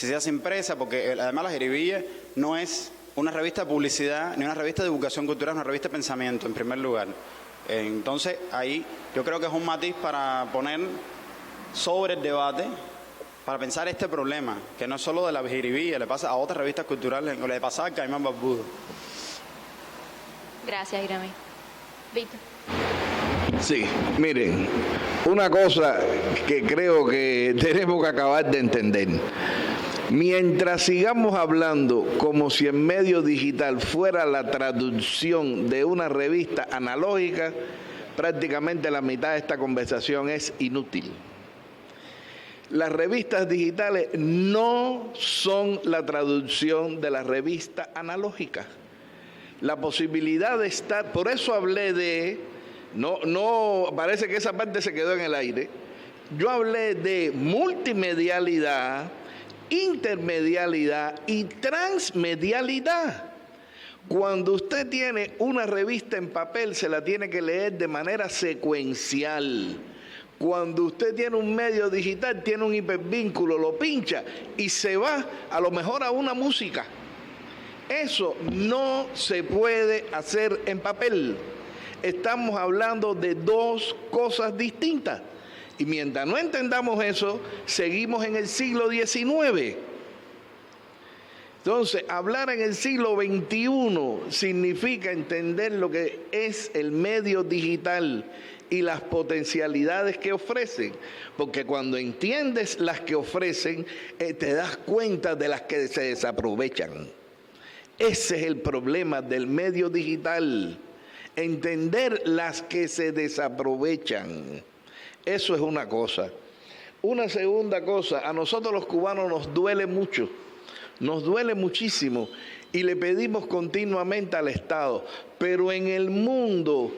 se hace impresa, porque además la jiribilla no es una revista de publicidad ni una revista de divulgación cultural, es una revista de pensamiento, en primer lugar. Entonces, ahí yo creo que es un matiz para poner sobre el debate, para pensar este problema, que no es solo de la jiribilla, le pasa a otras revistas culturales, o le pasaba al Caimán Barbudo. Gracias, Irami. Víctor. Sí, miren, una cosa que creo que tenemos que acabar de entender. Mientras sigamos hablando como si el medio digital fuera la traducción de una revista analógica, prácticamente la mitad de esta conversación es inútil. Las revistas digitales no son la traducción de la revista analógica. La posibilidad de estar, por eso hablé de, no, parece que esa parte se quedó en el aire. Yo hablé de multimedialidad, intermedialidad y transmedialidad. Cuando usted tiene una revista en papel, se la tiene que leer de manera secuencial. Cuando usted tiene un medio digital, tiene un hipervínculo, lo pincha y se va a lo mejor a una música. Eso no se puede hacer en papel. Estamos hablando de dos cosas distintas. Y mientras no entendamos eso, seguimos en el siglo XIX. Entonces, hablar en el siglo XXI significa entender lo que es el medio digital y las potencialidades que ofrecen. Porque cuando entiendes las que ofrecen, te das cuenta de las que se desaprovechan. Ese es el problema del medio digital. Entender las que se desaprovechan. Eso es una cosa. Una segunda cosa, a nosotros los cubanos nos duele mucho, nos duele muchísimo y le pedimos continuamente al Estado, pero en el mundo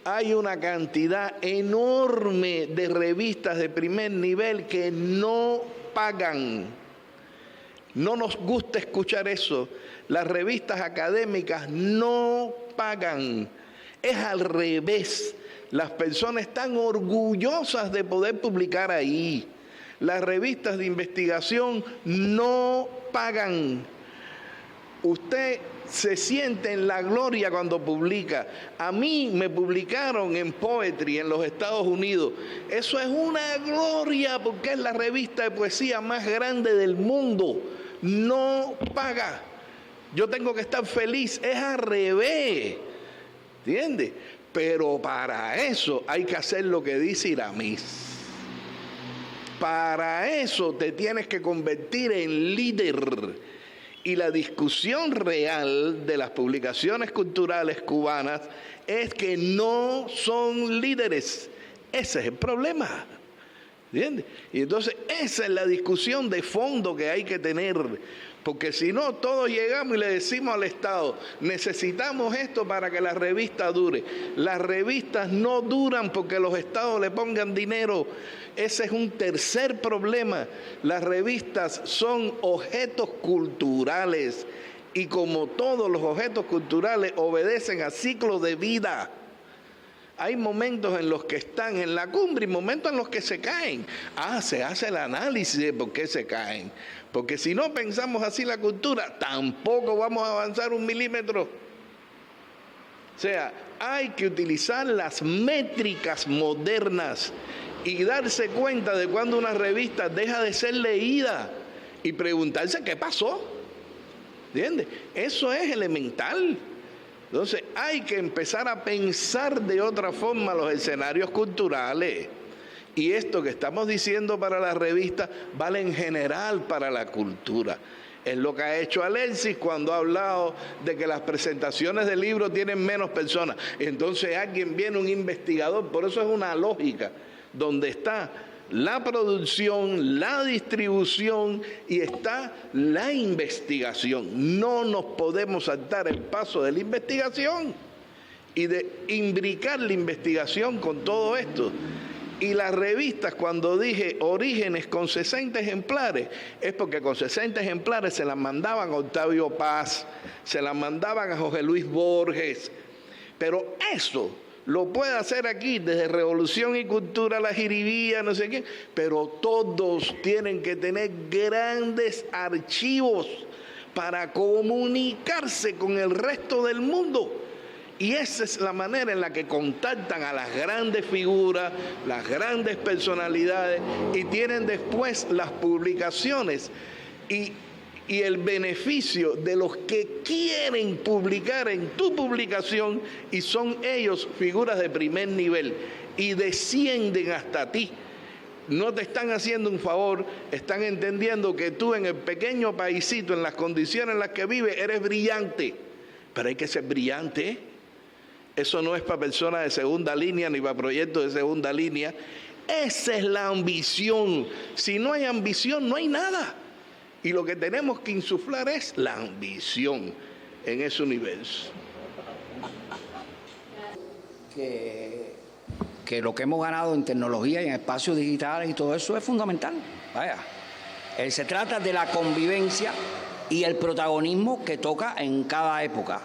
hay una cantidad enorme de revistas de primer nivel que no pagan. No nos gusta escuchar eso. Las revistas académicas no pagan. Es al revés. Las personas están orgullosas de poder publicar ahí. Las revistas de investigación no pagan. Usted se siente en la gloria cuando publica. A mí me publicaron en Poetry en los Estados Unidos. Eso es una gloria porque es la revista de poesía más grande del mundo. No paga. Yo tengo que estar feliz. Es al revés. ¿Entiendes? Pero para eso hay que hacer lo que dice Iramis. Para eso te tienes que convertir en líder. Y la discusión real de las publicaciones culturales cubanas es que no son líderes. Ese es el problema. ¿Entiendes? Y entonces esa es la discusión de fondo que hay que tener. Porque si no, todos llegamos y le decimos al Estado, necesitamos esto para que la revista dure. Las revistas no duran porque los estados le pongan dinero. Ese es un tercer problema. Las revistas son objetos culturales y como todos los objetos culturales obedecen a ciclos de vida. Hay momentos en los que están en la cumbre y momentos en los que se caen. Se hace el análisis de por qué se caen. Porque si no pensamos así la cultura, tampoco vamos a avanzar 1 milímetro. O sea, hay que utilizar las métricas modernas y darse cuenta de cuando una revista deja de ser leída y preguntarse qué pasó. ¿Entiendes? Eso es elemental. Entonces hay que empezar a pensar de otra forma los escenarios culturales. Y esto que estamos diciendo para la revista vale en general para la cultura. Es lo que ha hecho Alexis cuando ha hablado de que las presentaciones de libros tienen menos personas. Entonces alguien viene, un investigador, por eso es una lógica, donde está la producción, la distribución y está la investigación. No nos podemos saltar el paso de la investigación y de imbricar la investigación con todo esto. Y las revistas, cuando dije Orígenes con 60 ejemplares, es porque con 60 ejemplares se las mandaban a Octavio Paz, se las mandaban a José Luis Borges. Pero eso lo puede hacer aquí desde Revolución y Cultura, La Jiribía, no sé qué, pero todos tienen que tener grandes archivos para comunicarse con el resto del mundo. Y esa es la manera en la que contactan a las grandes figuras, las grandes personalidades, y tienen después las publicaciones y el beneficio de los que quieren publicar en tu publicación, y son ellos figuras de primer nivel y descienden hasta ti. No te están haciendo un favor, están entendiendo que tú en el pequeño paisito, en las condiciones en las que vives, eres brillante. Pero hay que ser brillante. Eso no es para personas de segunda línea ni para proyectos de segunda línea. Esa es la ambición. Si no hay ambición, no hay nada. Y lo que tenemos que insuflar es la ambición en ese universo. Que lo que hemos ganado en tecnología y en espacios digitales y todo eso es fundamental. Vaya, se trata de la convivencia y el protagonismo que toca en cada época.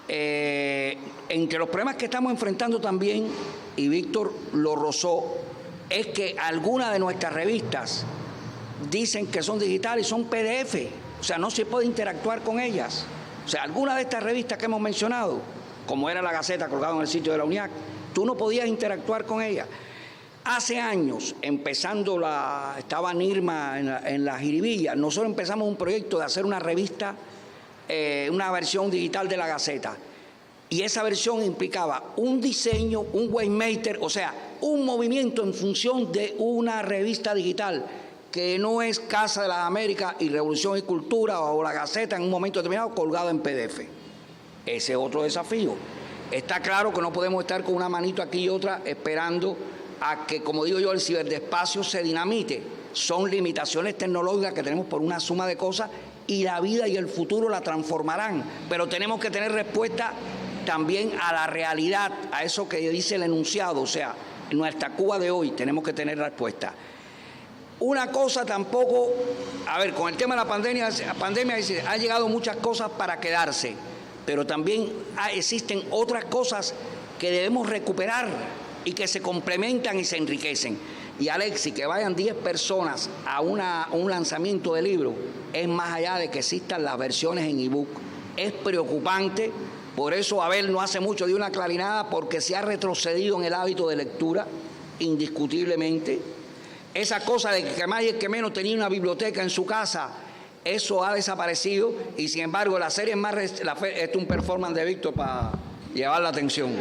Entre los problemas que estamos enfrentando también, y Víctor lo rozó, es que algunas de nuestras revistas dicen que son digitales y son PDF, o sea, no se puede interactuar con ellas. O sea, algunas de estas revistas que hemos mencionado, como era la Gaceta colgada en el sitio de la UNIAC, tú no podías interactuar con ellas. Hace años, estaba Nirma en la Jiribilla, nosotros empezamos un proyecto de hacer una revista, una versión digital de la Gaceta. Y esa versión implicaba un diseño, un webmaster, o sea, un movimiento en función de una revista digital que no es Casa de las Américas y Revolución y Cultura o la Gaceta en un momento determinado colgado en PDF. Ese es otro desafío. Está claro que no podemos estar con una manito aquí y otra esperando a que, como digo yo, el ciberdespacio se dinamite. Son limitaciones tecnológicas que tenemos por una suma de cosas y la vida y el futuro la transformarán. Pero tenemos que tener respuesta también a la realidad, a eso que dice el enunciado, o sea, en nuestra Cuba de hoy tenemos que tener respuesta. Una cosa tampoco, con el tema de la pandemia han llegado muchas cosas para quedarse, pero también existen otras cosas que debemos recuperar y que se complementan y se enriquecen. Y Alexis, que vayan 10 personas a un lanzamiento de libro, es más allá de que existan las versiones en ebook. Es preocupante. Por eso Abel no hace mucho de una clarinada, porque se ha retrocedido en el hábito de lectura, indiscutiblemente. Esa cosa de que más y el que menos tenía una biblioteca en su casa, eso ha desaparecido. Y sin embargo, la serie más... Esto es un performance de Víctor para llevar la atención,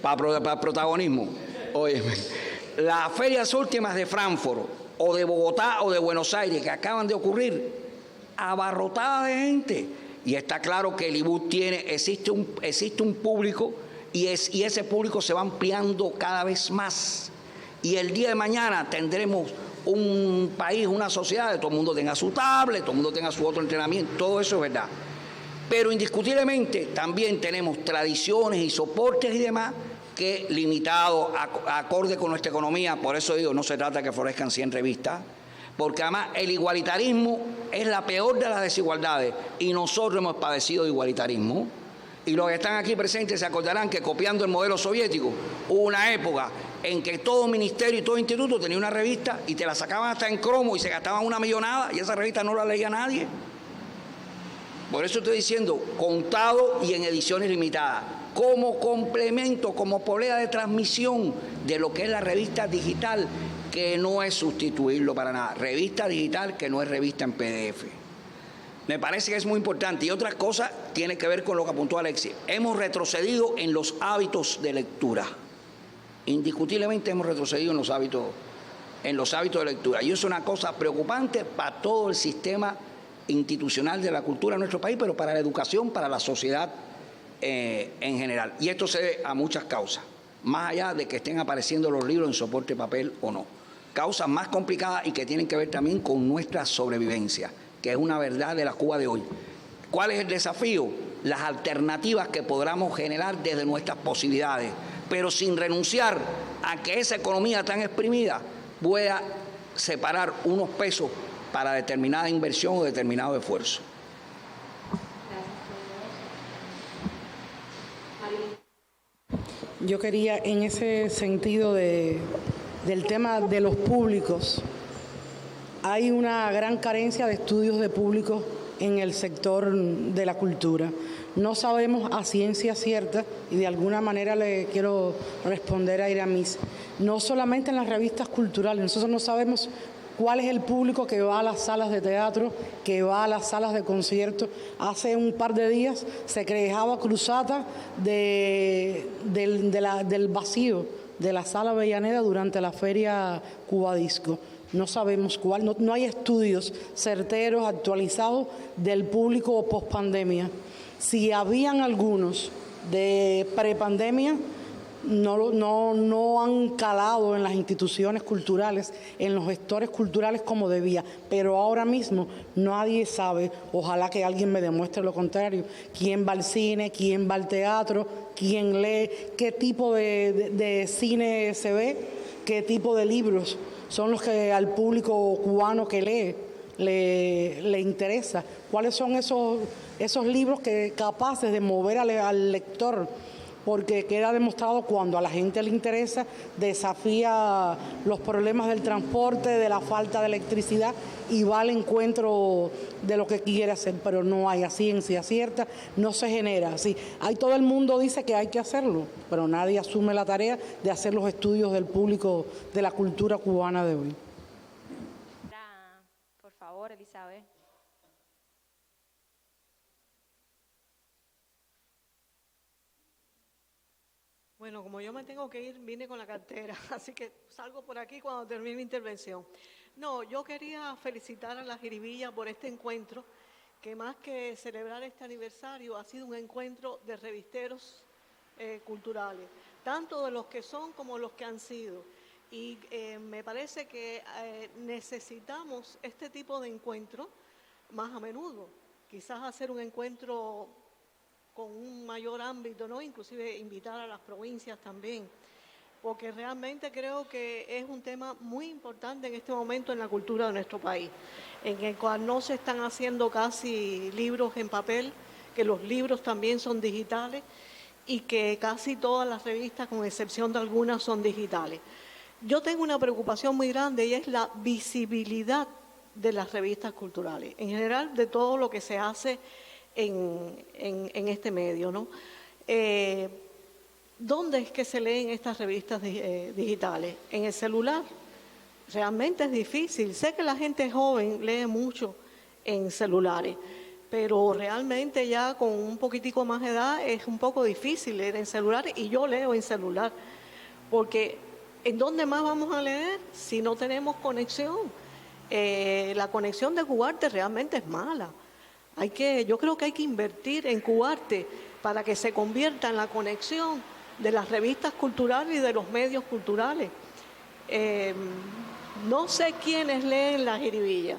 para protagonismo. Oye, las ferias últimas de Frankfurt, o de Bogotá, o de Buenos Aires, que acaban de ocurrir, abarrotadas de gente. Y está claro que el ebook existe un público y ese público se va ampliando cada vez más. Y el día de mañana tendremos un país, una sociedad, de todo el mundo tenga su tablet, todo el mundo tenga su otro entrenamiento, todo eso es verdad. Pero indiscutiblemente también tenemos tradiciones y soportes y demás que limitados, acorde con nuestra economía, por eso digo, no se trata de que florezcan 100 revistas, porque además el igualitarismo es la peor de las desigualdades y nosotros hemos padecido de igualitarismo. Y los que están aquí presentes se acordarán que copiando el modelo soviético, hubo una época en que todo ministerio y todo instituto tenía una revista y te la sacaban hasta en cromo y se gastaban una millonada y esa revista no la leía nadie. Por eso estoy diciendo, contado y en ediciones limitadas, como complemento, como polea de transmisión de lo que es la revista digital, que no es sustituirlo para nada. Revista digital que no es revista en PDF. Me parece que es muy importante. Y otra cosa tiene que ver con lo que apuntó Alexis. Hemos retrocedido en los hábitos de lectura. Indiscutiblemente hemos retrocedido en los hábitos de lectura. Y eso es una cosa preocupante para todo el sistema institucional de la cultura en nuestro país, pero para la educación, para la sociedad en general. Y esto se debe a muchas causas, más allá de que estén apareciendo los libros en soporte de papel o no. Causas más complicadas y que tienen que ver también con nuestra sobrevivencia, que es una verdad de la Cuba de hoy. ¿Cuál es el desafío? Las alternativas que podamos generar desde nuestras posibilidades, pero sin renunciar a que esa economía tan exprimida pueda separar unos pesos para determinada inversión o determinado esfuerzo. Yo quería, en ese sentido del tema de los públicos, hay una gran carencia de estudios de públicos en el sector de la cultura. No sabemos a ciencia cierta, y de alguna manera le quiero responder a Iramis, no solamente en las revistas culturales, nosotros no sabemos cuál es el público que va a las salas de teatro, que va a las salas de conciertos. Hace un par de días se creaba cruzata del vacío de la Sala Avellaneda durante la Feria Cuba Disco. No sabemos cuál, no hay estudios certeros, actualizados del público pospandemia. Si habían algunos de prepandemia, no han calado en las instituciones culturales, en los gestores culturales como debía, pero ahora mismo nadie sabe, ojalá que alguien me demuestre lo contrario, quién va al cine, quién va al teatro, quién lee, qué tipo de cine se ve, qué tipo de libros son los que al público cubano que lee le interesa, cuáles son esos libros que capaces de mover al lector, porque queda demostrado cuando a la gente le interesa, desafía los problemas del transporte, de la falta de electricidad y va al encuentro de lo que quiere hacer, pero no hay a ciencia cierta, no se genera así. Todo el mundo dice que hay que hacerlo, pero nadie asume la tarea de hacer los estudios del público de la cultura cubana de hoy. Por favor, Elizabeth. Bueno, como yo me tengo que ir, vine con la cartera, así que salgo por aquí cuando termine mi intervención. No, yo quería felicitar a la Jiribilla por este encuentro, que más que celebrar este aniversario, ha sido un encuentro de revisteros culturales, tanto de los que son como los que han sido. Y me parece que necesitamos este tipo de encuentro más a menudo, quizás hacer un encuentro con un mayor ámbito, ¿no? Inclusive invitar a las provincias también, porque realmente creo que es un tema muy importante en este momento en la cultura de nuestro país, en el cual no se están haciendo casi libros en papel, que los libros también son digitales y que casi todas las revistas, con excepción de algunas, son digitales. Yo tengo una preocupación muy grande y es la visibilidad de las revistas culturales, en general de todo lo que se hace en este medio, ¿no? ¿Dónde es que se leen estas revistas digitales? ¿En el celular? Realmente es difícil. Sé que la gente joven lee mucho en celulares, pero realmente ya con un poquitico más de edad es un poco difícil leer en celular, y yo leo en celular, porque ¿en dónde más vamos a leer si no tenemos conexión? La conexión de Cubarte realmente es mala. Yo creo que hay que invertir en Cubarte para que se convierta en la conexión de las revistas culturales y de los medios culturales. No sé quiénes leen La Jiribilla,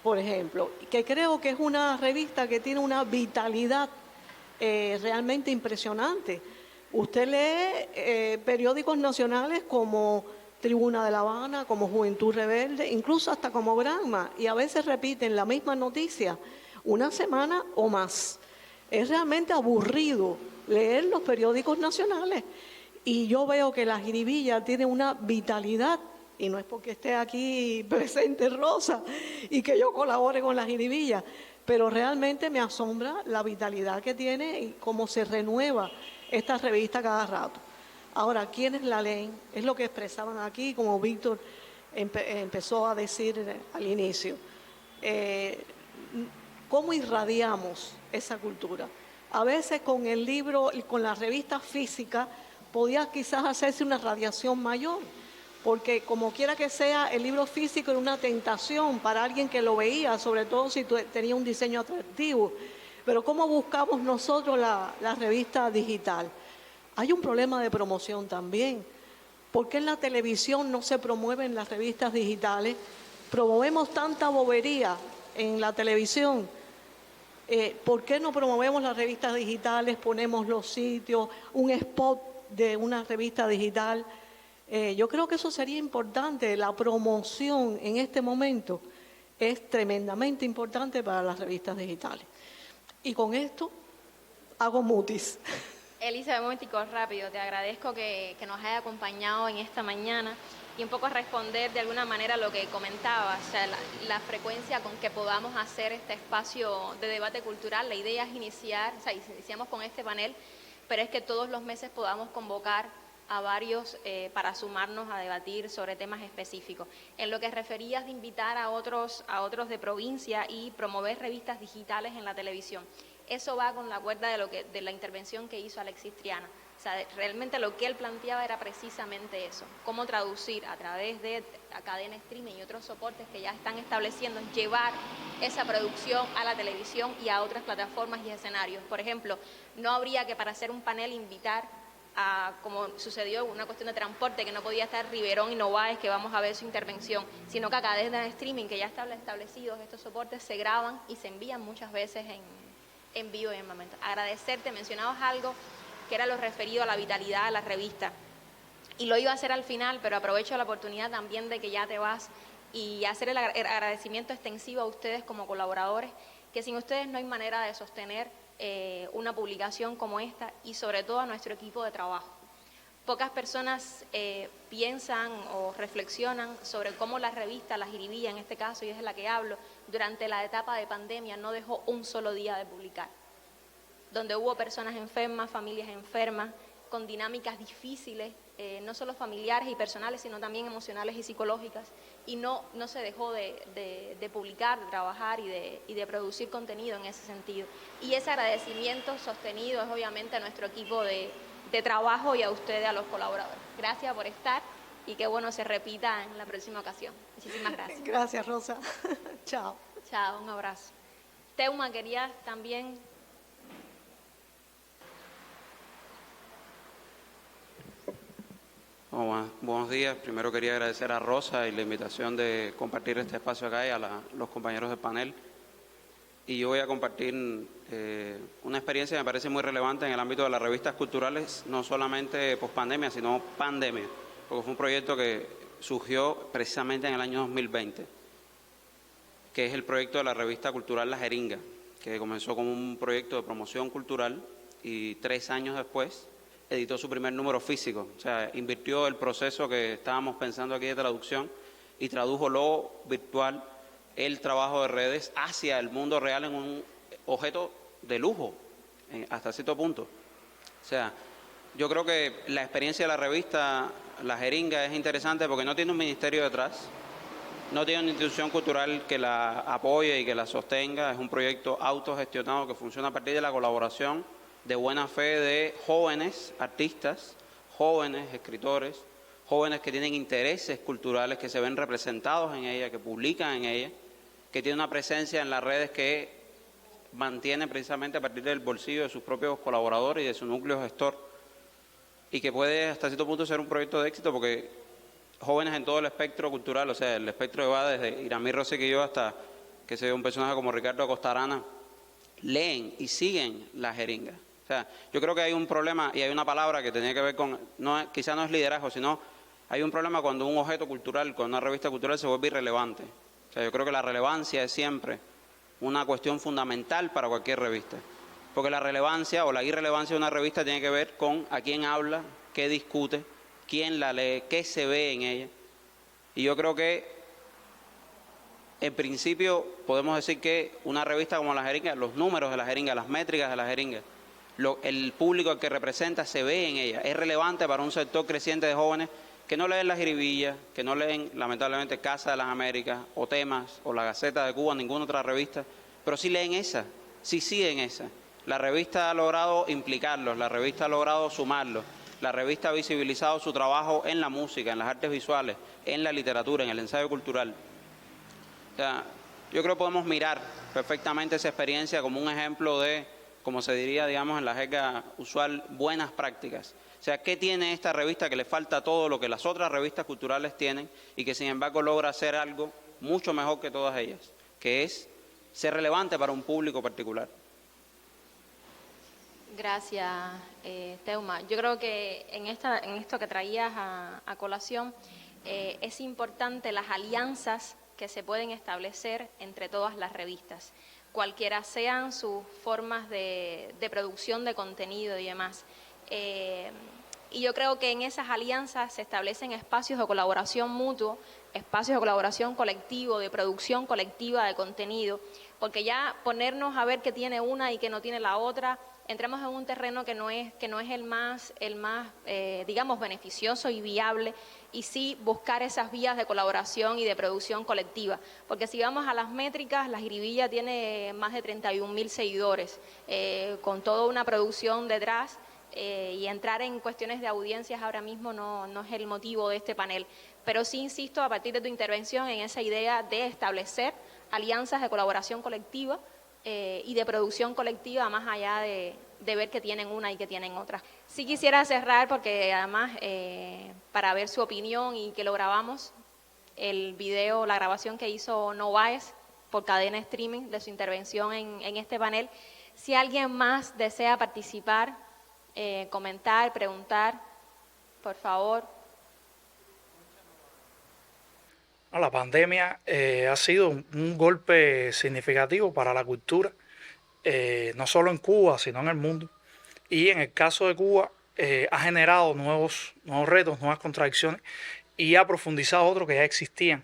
por ejemplo, que creo que es una revista que tiene una vitalidad realmente impresionante. Usted lee periódicos nacionales como Tribuna de La Habana, como Juventud Rebelde, incluso hasta como Granma, y a veces repiten la misma noticia una semana o más. Es realmente aburrido leer los periódicos nacionales, y yo veo que La Jiribilla tiene una vitalidad, y no es porque esté aquí presente Rosa y que yo colabore con La Jiribilla, pero realmente me asombra la vitalidad que tiene y cómo se renueva esta revista cada rato. Ahora, ¿quiénes la leen? Es lo que expresaban aquí, como Víctor empezó a decir al inicio. ¿Cómo irradiamos esa cultura? A veces con el libro y con la revista física podía quizás hacerse una radiación mayor, porque como quiera que sea, el libro físico era una tentación para alguien que lo veía, sobre todo si tenía un diseño atractivo. Pero ¿cómo buscamos nosotros la revista digital? Hay un problema de promoción también. ¿Por qué en la televisión no se promueven las revistas digitales? Promovemos tanta bobería en la televisión. ¿Por qué no promovemos las revistas digitales? Ponemos los sitios, un spot de una revista digital. Yo creo que eso sería importante. La promoción en este momento es tremendamente importante para las revistas digitales. Y con esto hago mutis. Elisa, un momentico rápido, te agradezco que nos haya acompañado en esta mañana y un poco responder de alguna manera lo que comentabas, o sea, la frecuencia con que podamos hacer este espacio de debate cultural. La idea es iniciar, o sea, iniciamos con este panel, pero es que todos los meses podamos convocar a varios para sumarnos a debatir sobre temas específicos. En lo que referías de invitar a otros de provincia y promover revistas digitales en la televisión, eso va con la cuerda de la intervención que hizo Alexis Triana. O sea, realmente lo que él planteaba era precisamente eso, cómo traducir a través de cadena streaming y otros soportes que ya están estableciendo, llevar esa producción a la televisión y a otras plataformas y escenarios. Por ejemplo, no habría que para hacer un panel invitar a, como sucedió una cuestión de transporte, que no podía estar Riverón y Novaes, que vamos a ver su intervención, sino que a cadena de streaming que ya están establecidos, estos soportes se graban y se envían muchas veces en vivo y en momento. Agradecerte, mencionabas algo que era lo referido a la vitalidad de la revista, y lo iba a hacer al final, pero aprovecho la oportunidad también de que ya te vas y hacer el agradecimiento extensivo a ustedes como colaboradores, que sin ustedes no hay manera de sostener una publicación como esta, y sobre todo a nuestro equipo de trabajo. Pocas personas piensan o reflexionan sobre cómo la revista La Jiribilla, en este caso, y es de la que hablo, durante la etapa de pandemia no dejó un solo día de publicar, donde hubo personas enfermas, familias enfermas, con dinámicas difíciles, no solo familiares y personales, sino también emocionales y psicológicas, y no se dejó de publicar, de trabajar y de producir contenido en ese sentido. Y ese agradecimiento sostenido es obviamente a nuestro equipo de trabajo y a ustedes, a los colaboradores. Gracias por estar y que bueno se repita en la próxima ocasión. Muchísimas gracias. Gracias, Rosa. Chao. Chao, un abrazo. Teuma, querías también... Buenos días. Primero quería agradecer a Rosa y la invitación de compartir este espacio acá y a los compañeros del panel. Y yo voy a compartir una experiencia que me parece muy relevante en el ámbito de las revistas culturales, no solamente pospandemia, sino pandemia, porque fue un proyecto que surgió precisamente en el año 2020, que es el proyecto de la revista cultural La Jeringa, que comenzó como un proyecto de promoción cultural y 3 años después editó su primer número físico. O sea, invirtió el proceso que estábamos pensando aquí de traducción y tradujo lo virtual, el trabajo de redes, hacia el mundo real en un objeto de lujo, hasta cierto punto. O sea, yo creo que la experiencia de la revista La Jeringa es interesante porque no tiene un ministerio detrás, no tiene una institución cultural que la apoye y que la sostenga. Es un proyecto autogestionado que funciona a partir de la colaboración de buena fe de jóvenes artistas, jóvenes escritores, jóvenes que tienen intereses culturales, que se ven representados en ella, que publican en ella, que tienen una presencia en las redes que mantienen precisamente a partir del bolsillo de sus propios colaboradores y de su núcleo gestor, y que puede hasta cierto punto ser un proyecto de éxito porque jóvenes en todo el espectro cultural, o sea, el espectro que va desde Iramí Rosselló hasta, que se ve un personaje como Ricardo Acosta Arana, leen y siguen la jeringa. O sea, yo creo que hay un problema y hay una palabra que tenía que ver con, quizá no es liderazgo, sino hay un problema cuando un objeto cultural, cuando una revista cultural se vuelve irrelevante. O sea, yo creo que la relevancia es siempre una cuestión fundamental para cualquier revista. Porque la relevancia o la irrelevancia de una revista tiene que ver con a quién habla, qué discute, quién la lee, qué se ve en ella. Y yo creo que, en principio, podemos decir que una revista como La Jeringa, los números de La Jeringa, las métricas de La Jeringa, el público al que representa se ve en ella. Es relevante para un sector creciente de jóvenes que no leen La Jiribilla, que no leen, lamentablemente, Casa de las Américas, o Temas, o La Gaceta de Cuba, ninguna otra revista, pero sí leen esa, sí siguen esa. La revista ha logrado implicarlos, la revista ha logrado sumarlos, la revista ha visibilizado su trabajo en la música, en las artes visuales, en la literatura, en el ensayo cultural. O sea, yo creo que podemos mirar perfectamente esa experiencia como un ejemplo de, como se diría, digamos, en la jerga usual, buenas prácticas. O sea, ¿qué tiene esta revista que le falta todo lo que las otras revistas culturales tienen y que sin embargo logra hacer algo mucho mejor que todas ellas? Que es ser relevante para un público particular. Gracias, Teuma. Yo creo que en esto que traías a colación es importante las alianzas que se pueden establecer entre todas las revistas, cualquiera sean sus formas de producción de contenido y demás. Y yo creo que en esas alianzas se establecen espacios de colaboración mutuo, espacios de colaboración colectivo, de producción colectiva de contenido, porque ya ponernos a ver qué tiene una y qué no tiene la otra, entramos en un terreno que no es el más digamos, beneficioso y viable, y sí buscar esas vías de colaboración y de producción colectiva. Porque si vamos a las métricas, La Jiribilla tiene más de 31.000 seguidores, con toda una producción detrás, y entrar en cuestiones de audiencias ahora mismo no es el motivo de este panel. Pero sí insisto, a partir de tu intervención, en esa idea de establecer alianzas de colaboración colectiva, y de producción colectiva, más allá de ver que tienen una y que tienen otra. Sí quisiera cerrar, porque además, para ver su opinión y que lo grabamos, el video, la grabación que hizo Novaes por cadena streaming de su intervención en este panel. Si alguien más desea participar, comentar, preguntar, por favor. La pandemia ha sido un golpe significativo para la cultura, no solo en Cuba, sino en el mundo. Y en el caso de Cuba, ha generado nuevos retos, nuevas contradicciones, y ha profundizado otros que ya existían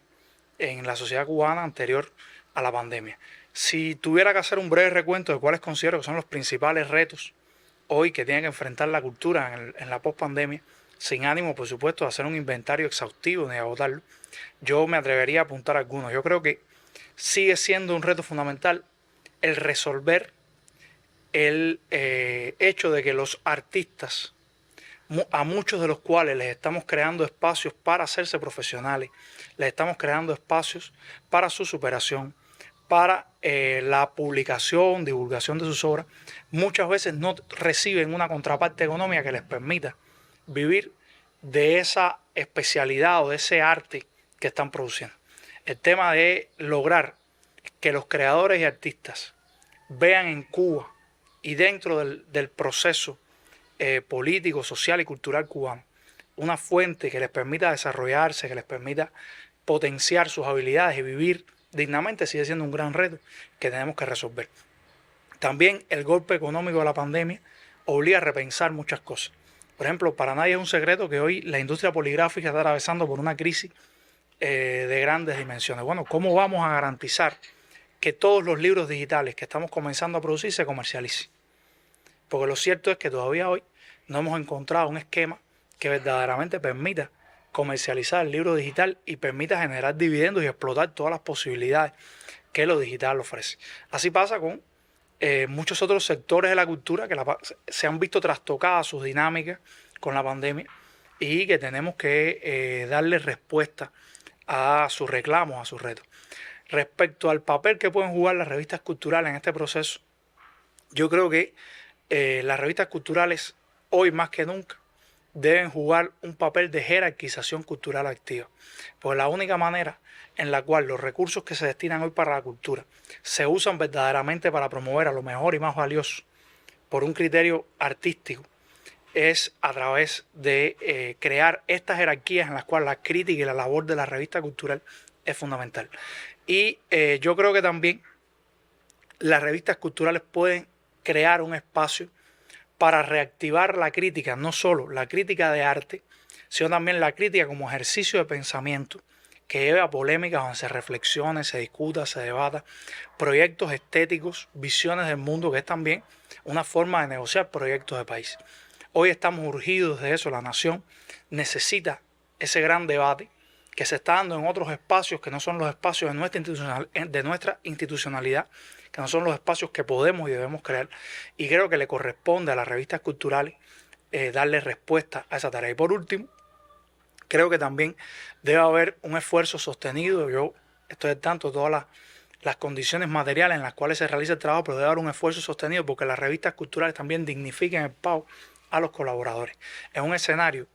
en la sociedad cubana anterior a la pandemia. Si tuviera que hacer un breve recuento de cuáles considero que son los principales retos hoy que tiene que enfrentar la cultura en la pospandemia, sin ánimo, por supuesto, de hacer un inventario exhaustivo ni agotarlo, yo me atrevería a apuntar algunos. Yo creo que sigue siendo un reto fundamental el resolver el hecho de que los artistas, a muchos de los cuales les estamos creando espacios para hacerse profesionales, les estamos creando espacios para su superación, para la publicación, divulgación de sus obras, muchas veces no reciben una contraparte económica que les permita vivir de esa especialidad o de ese arte que están produciendo. El tema de lograr que los creadores y artistas vean en Cuba y dentro del proceso político, social y cultural cubano una fuente que les permita desarrollarse, que les permita potenciar sus habilidades y vivir dignamente, sigue siendo un gran reto que tenemos que resolver. También el golpe económico de la pandemia obliga a repensar muchas cosas. Por ejemplo, para nadie es un secreto que hoy la industria poligráfica está atravesando por una crisis de grandes dimensiones. Bueno, ¿cómo vamos a garantizar que todos los libros digitales que estamos comenzando a producir se comercialicen? Porque lo cierto es que todavía hoy no hemos encontrado un esquema que verdaderamente permita comercializar el libro digital y permita generar dividendos y explotar todas las posibilidades que lo digital ofrece. Así pasa con muchos otros sectores de la cultura que se han visto trastocadas sus dinámicas con la pandemia y que tenemos que darle respuesta a sus reclamos, a sus retos. Respecto al papel que pueden jugar las revistas culturales en este proceso, yo creo que las revistas culturales hoy más que nunca deben jugar un papel de jerarquización cultural activa. Pues la única manera en la cual los recursos que se destinan hoy para la cultura se usan verdaderamente para promover a lo mejor y más valioso por un criterio artístico es a través de crear estas jerarquías en las cuales la crítica y la labor de la revista cultural es fundamental. Y yo creo que también las revistas culturales pueden crear un espacio para reactivar la crítica, no solo la crítica de arte, sino también la crítica como ejercicio de pensamiento que lleve a polémicas donde se reflexione, se discuta, se debata, proyectos estéticos, visiones del mundo, que es también una forma de negociar proyectos de país. Hoy estamos urgidos de eso, la nación necesita ese gran debate que se está dando en otros espacios que no son los espacios de nuestra institucionalidad, que no son los espacios que podemos y debemos crear, y creo que le corresponde a las revistas culturales darle respuesta a esa tarea. Y por último, creo que también debe haber un esfuerzo sostenido. Yo estoy al tanto de todas las condiciones materiales en las cuales se realiza el trabajo, pero debe haber un esfuerzo sostenido porque las revistas culturales también dignifiquen el pago a los colaboradores. En un escenario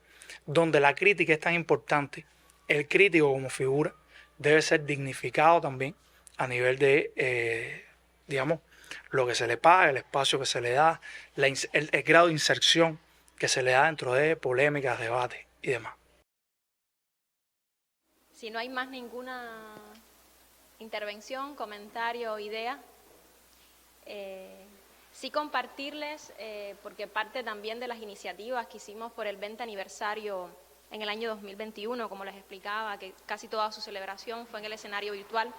donde la crítica es tan importante, el crítico como figura debe ser dignificado también a nivel de, digamos, lo que se le paga, el espacio que se le da, el grado de inserción que se le da dentro de polémicas, debates y demás. Si no hay más ninguna intervención, comentario o idea, sí compartirles, porque parte también de las iniciativas que hicimos por el 20 aniversario en el año 2021, como les explicaba, que casi toda su celebración fue en el escenario virtual,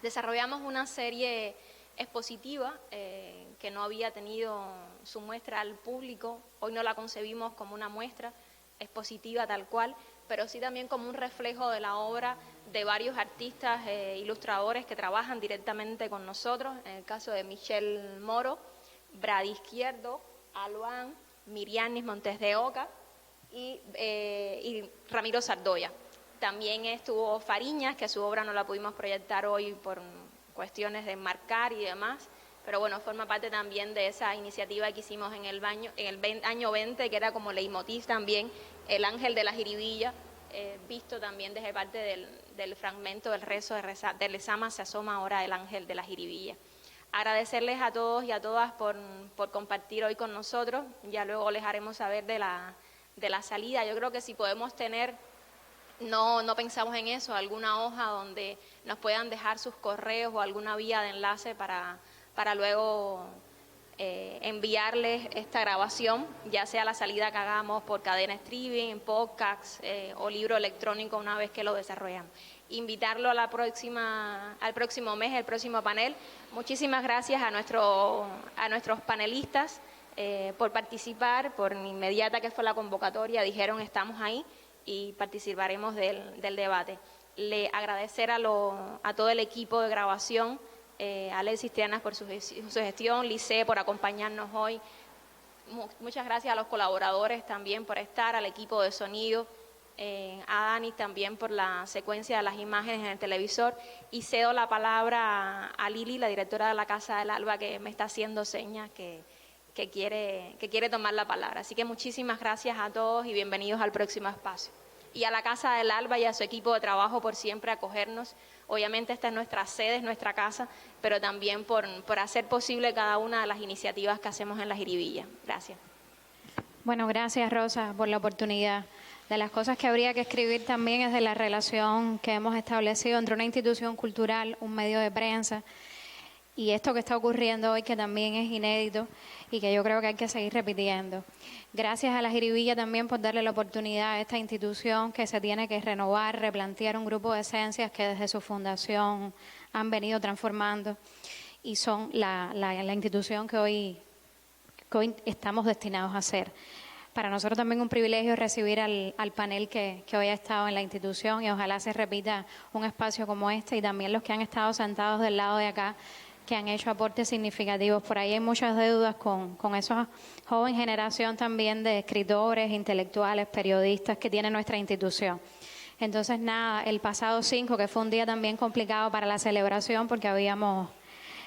desarrollamos una serie expositiva que no había tenido su muestra al público. Hoy no la concebimos como una muestra expositiva tal cual, pero sí también como un reflejo de la obra de varios artistas ilustradores que trabajan directamente con nosotros, en el caso de Michelle Moro, Brady Izquierdo, Aluán, Mirianis Montes de Oca y Ramiro Sardoya. También estuvo Fariñas, que su obra no la pudimos proyectar hoy por cuestiones de enmarcar y demás, pero bueno, forma parte también de esa iniciativa que hicimos en el año 20, que era como leitmotiv también, el ángel de la jiribilla, visto también desde parte del fragmento del rezo de Lezama, se asoma ahora el ángel de la jiribilla. Agradecerles a todos y a todas por compartir hoy con nosotros, ya luego les haremos saber de la salida. Yo creo que si podemos tener, no pensamos en eso, alguna hoja donde nos puedan dejar sus correos o alguna vía de enlace para luego enviarles esta grabación, ya sea la salida que hagamos por cadena streaming, podcast o libro electrónico una vez que lo desarrollamos. Invitarlo al próximo mes, el próximo panel. Muchísimas gracias a nuestros panelistas por participar, por inmediata que fue la convocatoria, dijeron estamos ahí y participaremos del debate. Le agradecer a todo el equipo de grabación, a Alexis Trianas por su gestión, Lice por acompañarnos hoy. Muchas gracias a los colaboradores también por estar, al equipo de sonido, a Dani también por la secuencia de las imágenes en el televisor, y cedo la palabra a Lili, la directora de la Casa del Alba, que me está haciendo señas que quiere tomar la palabra. Así que muchísimas gracias a todos y bienvenidos al próximo espacio. Y a la Casa del Alba y a su equipo de trabajo por siempre acogernos. Obviamente esta es nuestra sede, es nuestra casa, pero también por hacer posible cada una de las iniciativas que hacemos en la Jiribilla. Gracias. Bueno, gracias Rosa por la oportunidad. De las cosas que habría que escribir también es de la relación que hemos establecido entre una institución cultural, un medio de prensa, y esto que está ocurriendo hoy, que también es inédito y que yo creo que hay que seguir repitiendo. Gracias a la Jiribilla también por darle la oportunidad a esta institución que se tiene que renovar, replantear un grupo de esencias que desde su fundación han venido transformando y son la institución que hoy estamos destinados a ser. Para nosotros también un privilegio recibir al panel que hoy ha estado en la institución, y ojalá se repita un espacio como este, y también los que han estado sentados del lado de acá, que han hecho aportes significativos. Por ahí hay muchas deudas con esa joven generación también de escritores, intelectuales, periodistas que tiene nuestra institución. Entonces, nada, el pasado 5, que fue un día también complicado para la celebración porque habíamos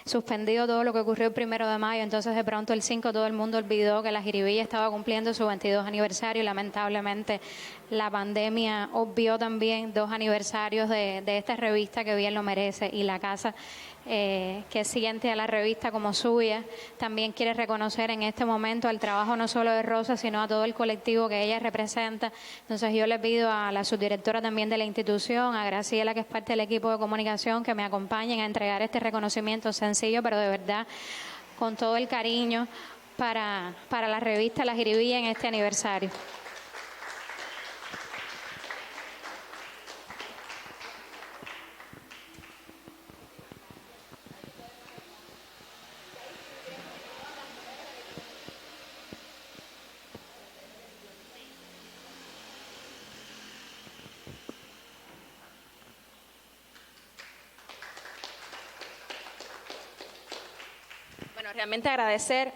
suspendido todo lo que ocurrió el 1 de mayo, entonces de pronto el 5 todo el mundo olvidó que la Jiribilla estaba cumpliendo su 22 aniversario y lamentablemente la pandemia obvió también 2 aniversarios de esta revista que bien lo merece, y la casa que siente a la revista como suya también quiere reconocer en este momento el trabajo no solo de Rosa, sino a todo el colectivo que ella representa. Entonces yo le pido a la subdirectora también de la institución, a Graciela, que es parte del equipo de comunicación, que me acompañen a entregar este reconocimiento sencillo, pero de verdad con todo el cariño para la revista La Jiribilla en este aniversario. Bueno, realmente agradecer.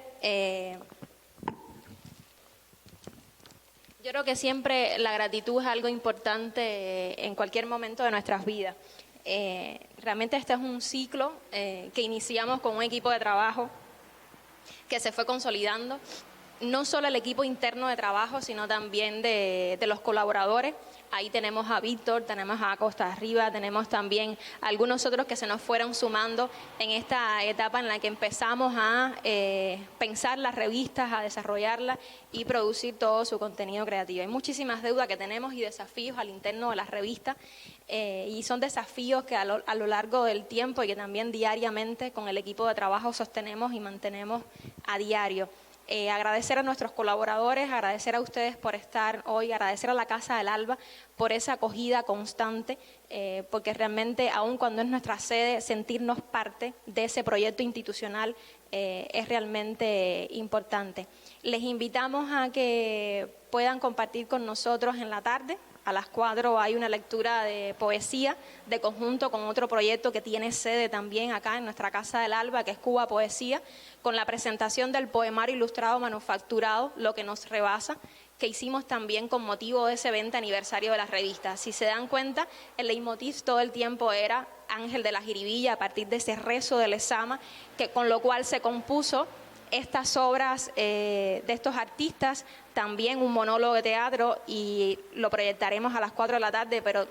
Yo creo que siempre la gratitud es algo importante en cualquier momento de nuestras vidas. Realmente este es un ciclo que iniciamos con un equipo de trabajo que se fue consolidando. No solo el equipo interno de trabajo, sino también de los colaboradores. Ahí tenemos a Víctor, tenemos a Costa Arriba, tenemos también a algunos otros que se nos fueron sumando en esta etapa en la que empezamos a pensar las revistas, a desarrollarlas y producir todo su contenido creativo. Hay muchísimas deudas que tenemos y desafíos al interno de las revistas y son desafíos que a lo largo del tiempo y que también diariamente con el equipo de trabajo sostenemos y mantenemos a diario. Agradecer a nuestros colaboradores, agradecer a ustedes por estar hoy, agradecer a la Casa del Alba por esa acogida constante, porque realmente, aun cuando es nuestra sede, sentirnos parte de ese proyecto institucional es realmente importante. Les invitamos a que puedan compartir con nosotros en la tarde. A las 4 hay una lectura de poesía de conjunto con otro proyecto que tiene sede también acá en nuestra Casa del Alba, que es Cuba Poesía, con la presentación del poemario ilustrado manufacturado, Lo que nos rebasa, que hicimos también con motivo de ese 20 aniversario de la revista. Si se dan cuenta, el leitmotiv todo el tiempo era Ángel de la Jiribilla, a partir de ese rezo de Lezama, que con lo cual se compuso estas obras de estos artistas, también un monólogo de teatro, y lo proyectaremos a las 4 de la tarde, pero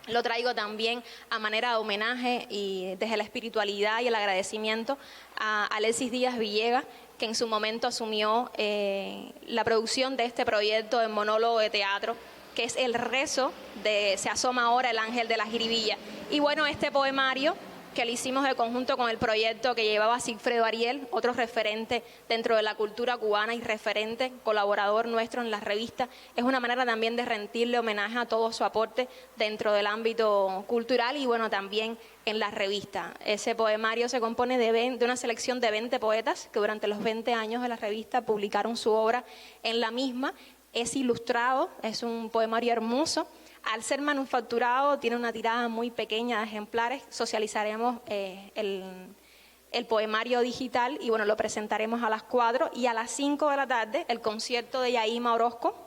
lo traigo también a manera de homenaje y desde la espiritualidad y el agradecimiento a Alexis Díaz Villegas, que en su momento asumió la producción de este proyecto de monólogo de teatro, que es el rezo de Se asoma ahora el Ángel de la Jiribilla. Y bueno, este poemario que lo hicimos de conjunto con el proyecto que llevaba Sigfredo Ariel, otro referente dentro de la cultura cubana y referente, colaborador nuestro en la revista, es una manera también de rendirle homenaje a todo su aporte dentro del ámbito cultural y bueno, también en la revista. Ese poemario se compone de una selección de 20 poetas que durante los 20 años de la revista publicaron su obra en la misma. Es ilustrado, es un poemario hermoso. Al ser manufacturado tiene una tirada muy pequeña de ejemplares. Socializaremos el poemario digital y bueno, lo presentaremos a las 4 y a las 5 de la tarde el concierto de Yaima Orozco,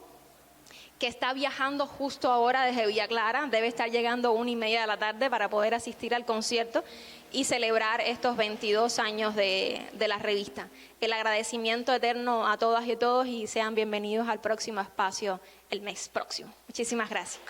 que está viajando justo ahora desde Villa Clara, debe estar llegando 1:30 de la tarde para poder asistir al concierto y celebrar estos 22 años de la revista. El agradecimiento eterno a todas y todos y sean bienvenidos al próximo espacio el mes próximo. Muchísimas gracias.